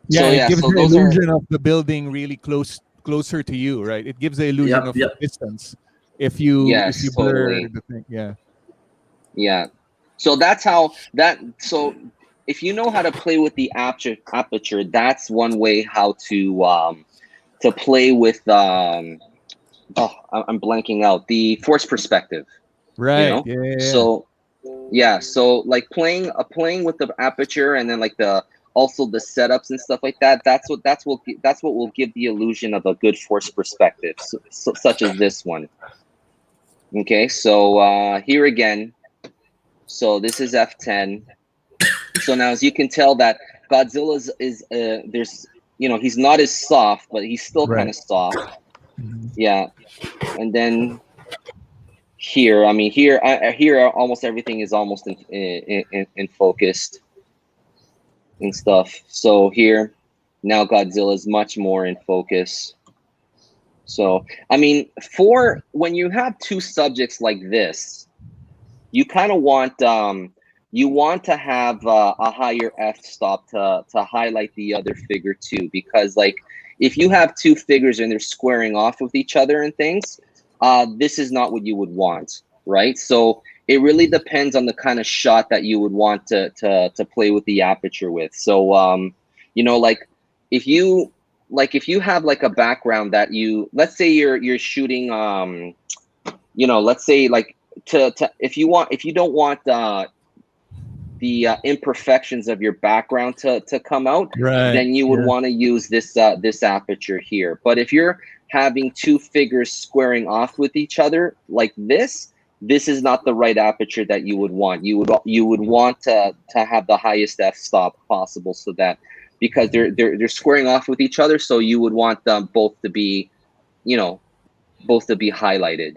Yeah, it yeah, gives so the those are illusion of the building really closer to you, right? It gives the illusion Yep. of Yep. distance if you yes, blur totally. the thing. Yeah. Yeah. So that's how that so if you know how to play with the aperture, that's one way how to play with I'm blanking out the force perspective, you Right. know? Yeah, yeah, yeah. So yeah, so like playing with the aperture and then like the also the setups and stuff like that. That's what will give the illusion of a good force perspective, such as this one. Okay, so here again. So this is f10. So now, as you can tell, that Godzilla's is there's he's not as soft, but he's still kind Right. of soft. Mhm. Yeah, and then here, I mean here almost everything is almost in focused and stuff. So here, now Godzilla is much more in focus. So I mean, for when you have two subjects like this, you kind of want you want to have a higher f stop to highlight the other figure too, because like if you have two figures and they're squaring off with each other and things, this is not what you would want, right? So it really depends on the kind of shot that you would want to play with the aperture with. So you know, like if you have like a background that let's say you're shooting you know, let's say like if you don't want the imperfections of your background to come out, Right. then you would want to use this aperture here. But if you're having two figures squaring off with each other like this is not the right aperture that you would want. You would want to have the highest f-stop possible, so that because they're squaring off with each other, so you would want them both to be, you know, both to be highlighted.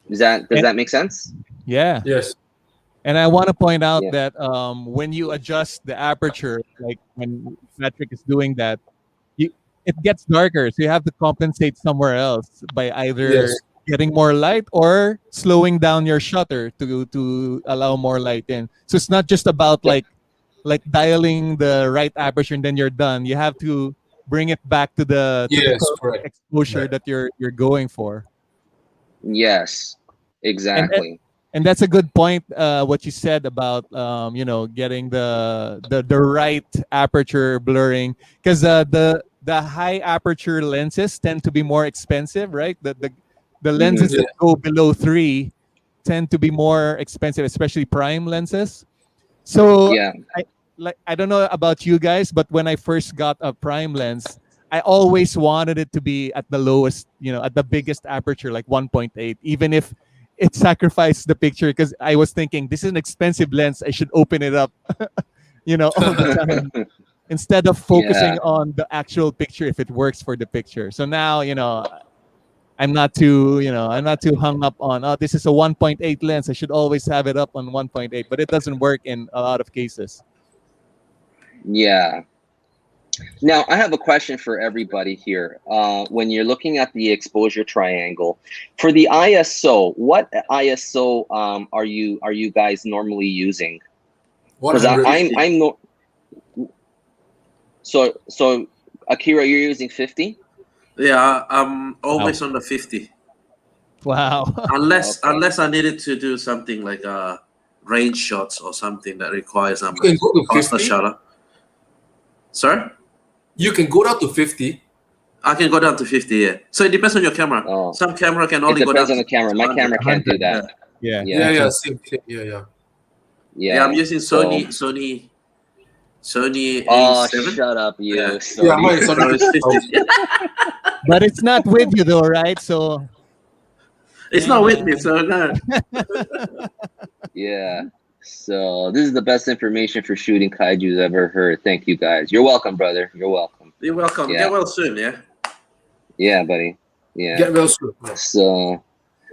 Does that make sense? Yeah. Yes. And I want to point out Yeah. that when you adjust the aperture, like when Patrick is doing that, it gets darker. So you have to compensate somewhere else by either Yes. getting more light or slowing down your shutter to allow more light in. So it's not just about like dialing the right aperture and then you're done. You have to bring it back to the Yes, typical correct. exposure Right. that you're going for. Yes, exactly. And that's a good point. What you said about you know, getting the right aperture blurring, because the high aperture lenses tend to be more expensive, right? The lenses Yeah. that go below 3 tend to be more expensive, especially prime lenses. So Yeah. I don't know about you guys, but when I first got a prime lens, I always wanted it to be at the lowest, you know, at the biggest aperture, like 1.8, even if it sacrificed the picture, because I was thinking this is an expensive lens. I should open it up, you know, all the time instead of focusing Yeah. on the actual picture if it works for the picture. So now, you know, I'm not too hung up on, oh, this is a 1.8 lens. I should always have it up on 1.8, but it doesn't work in a lot of cases. Yeah. Now, I have a question for everybody here. When you're looking at the exposure triangle, for the ISO, what ISO are you guys normally using? Because 100. I'm no. So Akira, you're using 50? Yeah, I'm always on the 50. Wow. Unless Okay. unless I needed to do something like range shots or something that requires You can go to faster 50. shutter. Sorry? You can go down to 50. I can go down to 50, yeah. So it depends on your camera. Oh. Some camera can It only go down depends on to the camera. My 200. camera can't do that. Yeah. Yeah, Yeah. same. Yeah. Yeah, I'm using So- Sony Oh, A7. shut up, you. Yeah. Sony. Yeah, mine is So on it's 50. But it's not with you though, right? So It's not with me, so no. Yeah. So this is the best information for shooting kaijus I've ever heard. Thank you guys. You're welcome, brother. You're welcome. You're welcome. Yeah. Get well soon, yeah? Yeah, buddy. Yeah. Get well soon. Yeah. So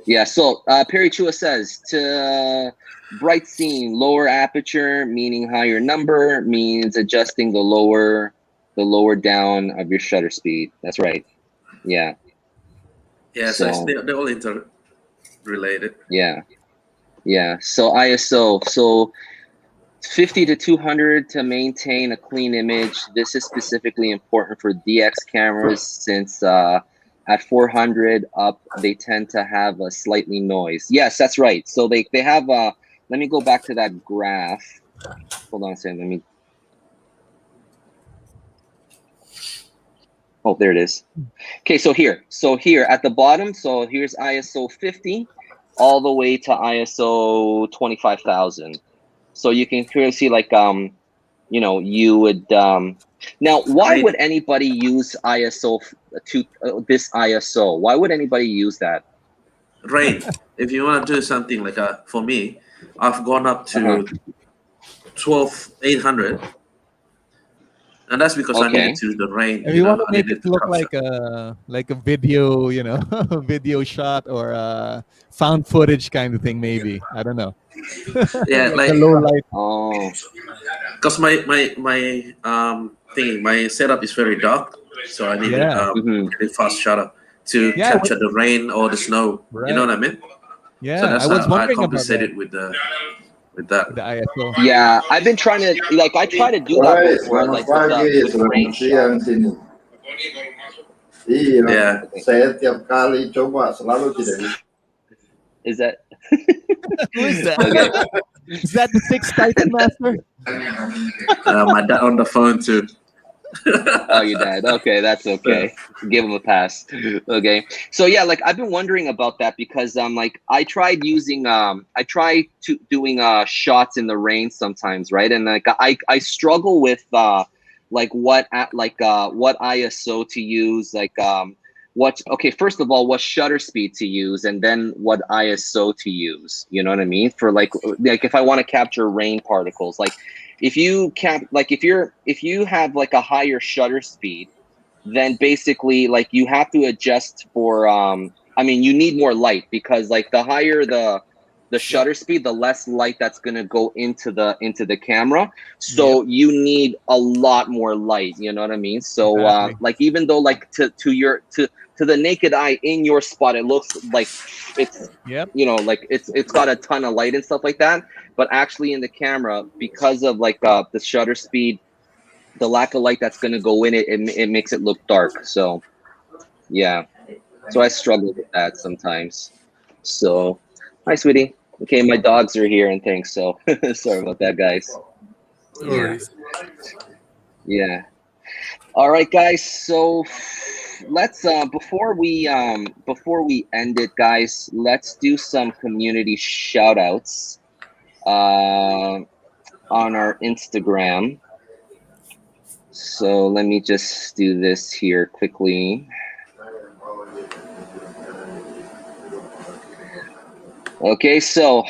yeah. So Perry Chua says to bright scene, lower aperture meaning higher number means adjusting the lower down of your shutter speed. That's right. Yeah. Yeah, so So- they're all interrelated. Yeah. Yeah. So ISO. So 50 to 200 to maintain a clean image. This is specifically important for DX cameras since at 400 up, they tend to have a slightly noise. Yes, that's right. So they have let me go back to that graph. Hold on a second. Let me. Oh, there it is. Okay, so here at the bottom, so here's ISO 50 all the way to ISO 25,000. So you can clearly see like, you know, you would, now why would anybody use ISO to this ISO? Why would anybody use that? Rain. If you want to do something like for me, I've gone up to 12,800. And that's because I Okay. needed to do the rain. if you want to I make needed it to look capture. like a video, you know, video shot or found footage kind of thing, maybe. I don't know. Yeah, The like low light. Oh, because my setup is very dark, so I needed Yeah. very fast shutter to Yeah, capture the rain or the snow. Right. You know what I mean? Yeah, So that's I was how I wondering about that. compensated with that. The ISO. yeah. I've been trying to, like, I try to do that before, like with the range shot. Iya, Yeah. saya tiap kali coba selalu tidak bisa. Is that Who is that? okay? Is that the sixth Titan Master? My dad on the phone too. Oh, your dad. Okay, that's okay. Give him a pass. Okay. So yeah, like I've been wondering about that because like I tried doing shots in the rain sometimes, right? And like I struggle with like what ISO to use, like first of all, what shutter speed to use, and then what ISO to use. You know what I mean? For like if I want to capture rain particles, like if you have like a higher shutter speed, then basically like you have to adjust for you need more light, because like the higher the shutter speed, the less light that's going to go into the camera. So you need a lot more light, you know what I mean? So Exactly. like even though like to the naked eye in your spot it looks like it's like it's got a ton of light and stuff like that, but actually in the camera, because of like the shutter speed, the lack of light that's going to go in it makes it look dark. So yeah, so I struggle with that sometimes. So hi sweetie. Okay, my dogs are here and things, so sorry about that, guys. No worries. Yeah. All right, guys. So let's before we end it, guys, let's do some community shout outs on our Instagram. So let me just do this here quickly. Okay, so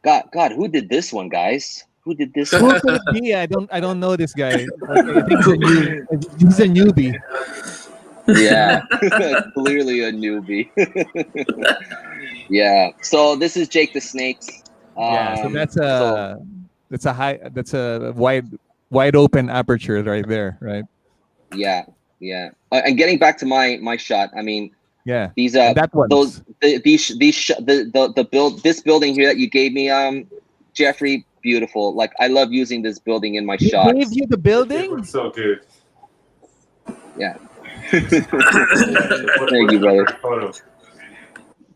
God, who did this one, guys? Who did this Who one? could it be? I don't know this guy. I think he's a newbie. Yeah, clearly a newbie. Yeah. So this is Jake the Snakes. Yeah, so that's a wide open aperture right there, right? Yeah, yeah. And getting back to my shot, I mean, Yeah. these and that one. this building here that you gave me, Jeffrey, beautiful. Like I love using this building in my He shots. gave you the It building? looks so good. Yeah. Thank Thank you, brother. Photo.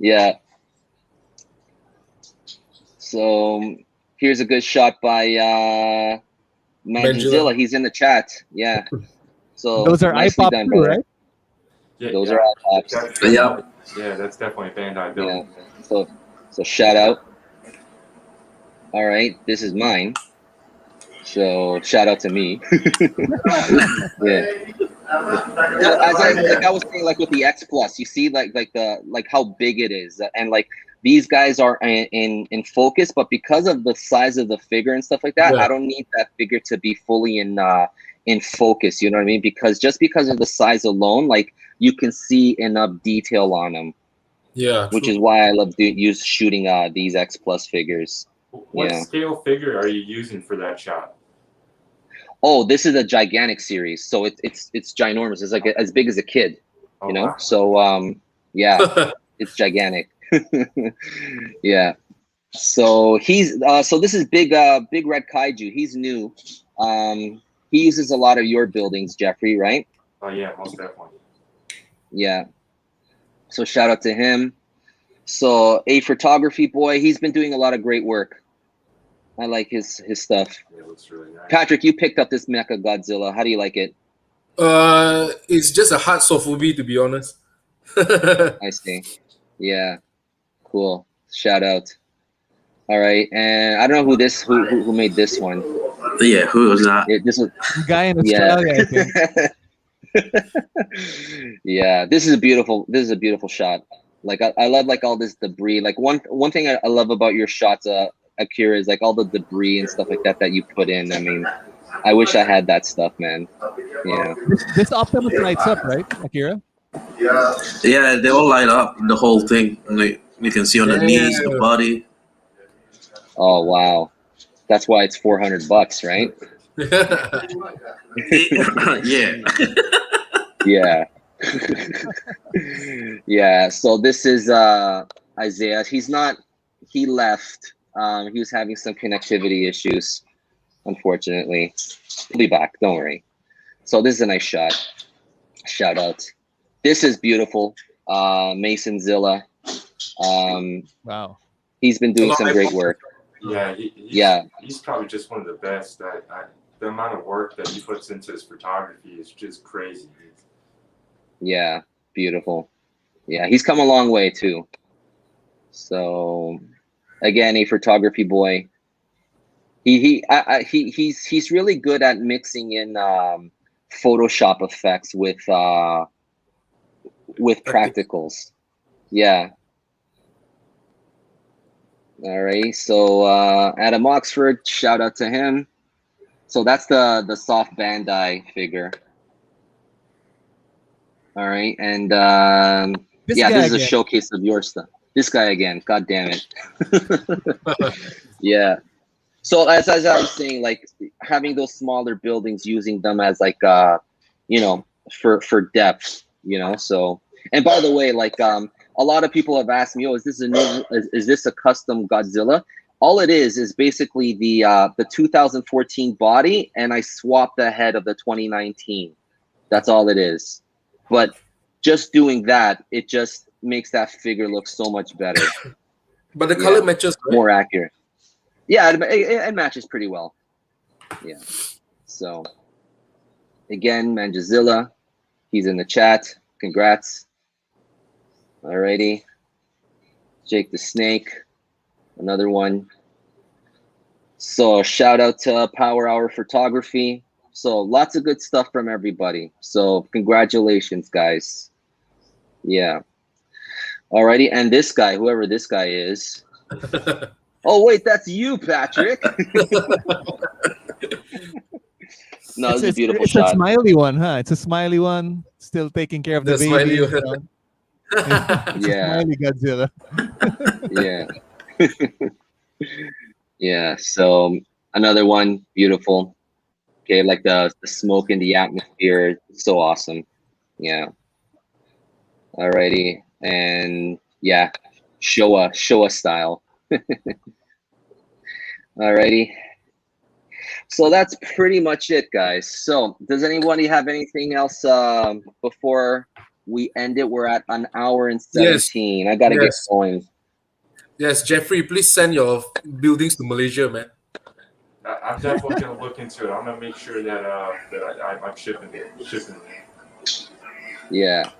Yeah. So here's a good shot by Manjazilla. He's in the chat. Yeah. So Those are nicely iPop done, too, brother. right? Yeah, Those yeah. are all pops. Yeah, that's definitely Bandai building. Yeah. So shout out. All right, this is mine. So shout out to me. Yeah. So as I was saying, like with the X Plus, you see like how big it is, and like these guys are in focus, but because of the size of the figure and stuff like that, I don't need that figure to be fully in focus. You know what I mean? Because of the size alone, like you can see enough detail on them. Yeah, which true. is why I love shooting these X Plus figures. What scale figure are you using for that shot? Oh, this is a gigantic series, so it's ginormous. It's like as big as a kid, you know. Wow. So yeah, it's gigantic. Yeah. So so this is big red kaiju. He's new. He uses a lot of your buildings, Jeffrey, right? Oh yeah, most definitely. Yeah. So shout out to him. So a photography boy, he's been doing a lot of great work. I like his stuff. Yeah, it looks really nice. Patrick, you picked up this Mecha Godzilla. How do you like it? It's just a hard sofubi, to be honest. I see. Yeah. Cool. Shout out. All right. And I don't know who made this one. Yeah, who was that? This was guy in Australia, I think. Yeah, this is a beautiful shot. Like I love like all this debris. Like one thing I love about your shots, Akira, is like all the debris and stuff like that you put in. I mean, I wish I had that stuff, man. Yeah. This Optimus lights up, right, Akira? Yeah, they all light up, the whole thing. Like, you can see on the knees, the body. Oh wow, that's why it's $400, right? Yeah. Yeah. Yeah. So this is Isaiah. He left. He was having some connectivity issues, unfortunately. He'll be back, don't worry. So this is a nice shot. Shout out. This is beautiful. Mason Zilla. Wow. He's been doing some great work. Yeah, he's probably just one of the best. The amount of work that he puts into his photography is just crazy. Yeah, beautiful. Yeah, he's come a long way too. So, again, a photography boy. He's really good at mixing in Photoshop effects with practicals. Yeah. All right. So Adam Oxford, shout out to him. So that's the soft Bandai figure. All right, and this is a showcase of your stuff. This guy again, god damn it. Yeah. So as I was saying, like having those smaller buildings, using them as like you know, for depth, you know. So, and by the way, like a lot of people have asked me, oh, is this a custom Godzilla? All it is basically the 2014 body, and I swapped the head of the 2019. That's all it is. But just doing that, it just makes that figure look so much better. But the color matches, right? More accurate. Yeah, it matches pretty well. Yeah. So, again, Manjazilla, he's in the chat. Congrats. Alrighty. Jake the Snake, another one. So, shout out to Power Hour Photography. So lots of good stuff from everybody. So congratulations, guys. Yeah. Alrighty, and this guy, whoever this guy is. Oh wait, that's you, Patrick. No, it's a beautiful shot. It's a smiley one, huh? It's a smiley one, still taking care of the baby. You know? Yeah. Smiley Godzilla. Yeah. Yeah. So another one, beautiful. Okay, like the smoke in the atmosphere, so awesome. Yeah. Alrighty, and yeah, Showa style. Alrighty. So that's pretty much it, guys. So does anybody have anything else before we end it? We're at an hour and 17. Yes. I gotta get going. Yes, Jeffrey, please send your buildings to Malaysia, man. I'm definitely gonna look into it. I'm gonna make sure that I'm shipping it. Yeah.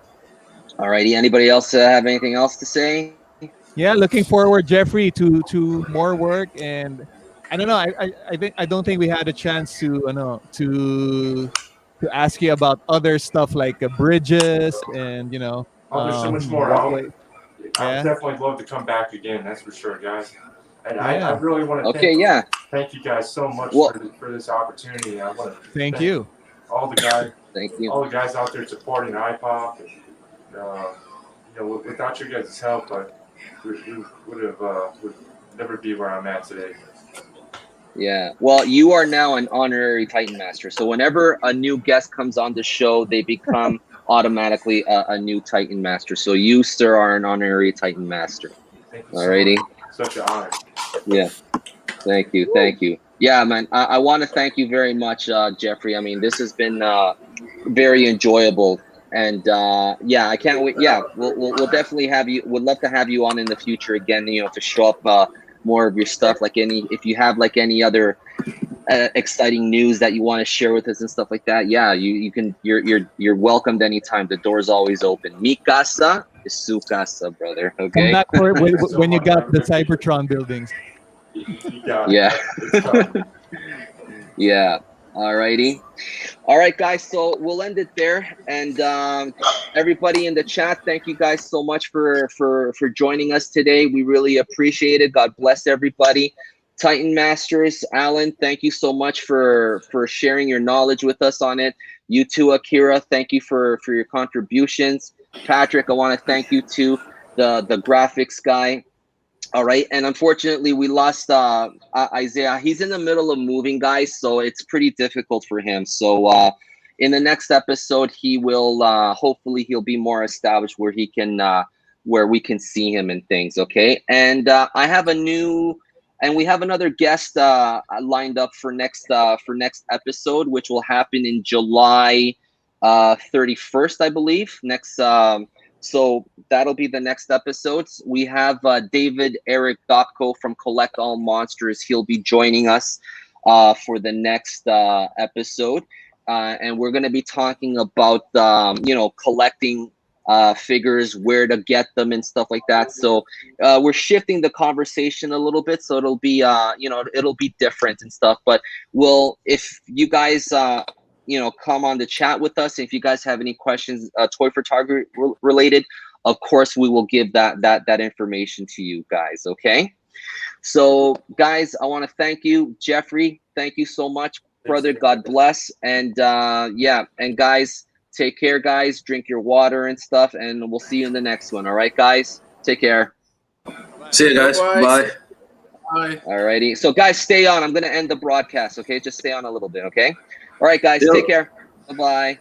Alrighty. Anybody else have anything else to say? Yeah, looking forward, Jeffrey, to more work. And I don't know. I don't think we had a chance to ask you about other stuff like bridges and there's so much more. I definitely love to come back again. That's for sure, guys. And I really want to thank you guys so much for this opportunity. I want to thank you. All the guys. Thank you. All the guys out there supporting iPop. And, without your guys' help, we would never be where I'm at today. Yeah. Well, you are now an honorary Titan Master. So whenever a new guest comes on the show, they become automatically a new Titan Master. So you, sir, are an honorary Titan Master. Thank you. Alrighty. Such an honor. Yeah. Thank you. Thank you. Yeah, man. I want to thank you very much, Jeffrey. I mean, this has been very enjoyable. And I can't wait. Yeah, we'll definitely have you. Would love to have you on in the future again. To show up more of your stuff. Like if you have like any other exciting news that you want to share with us and stuff like that. Yeah, you can. You're welcomed anytime. The door's always open. Mi casa is su casa, brother. Okay. Come back for when you got the Cybertron buildings. Yeah. Yeah. Alrighty. All right, guys. So we'll end it there. And everybody in the chat, thank you guys so much for joining us today. We really appreciate it. God bless everybody. Titan Masters, Alan, thank you so much for sharing your knowledge with us on it. You too, Akira, thank you for your contributions. Patrick, I want to thank you too, the graphics guy. All right, and unfortunately, we lost Isaiah. He's in the middle of moving, guys, so it's pretty difficult for him. So in the next episode, he will hopefully he'll be more established where we can see him and things. Okay, and I have a new and we have another guest lined up for next episode, which will happen in July 31st, I believe. So that'll be the next episodes. We have David Eric Dopko from Collect All Monsters. He'll be joining us for the next episode, and we're going to be talking about collecting figures, where to get them, and stuff like that. So we're shifting the conversation a little bit, so it'll be it'll be different and stuff. But if you guys come on the chat with us, if you guys have any questions, toy photography related, of course we will give that information to you guys. Okay, so guys, I want to thank you, Jeffrey. Thank you so much, brother. God bless. And and guys, take care, guys. Drink your water and stuff, and we'll see you in the next one. All right, guys, take care. See you guys. Bye. Bye. Alrighty, so guys, stay on. I'm gonna end the broadcast. Okay, just stay on a little bit. Okay. All right, guys, Yep. take care. Bye-bye.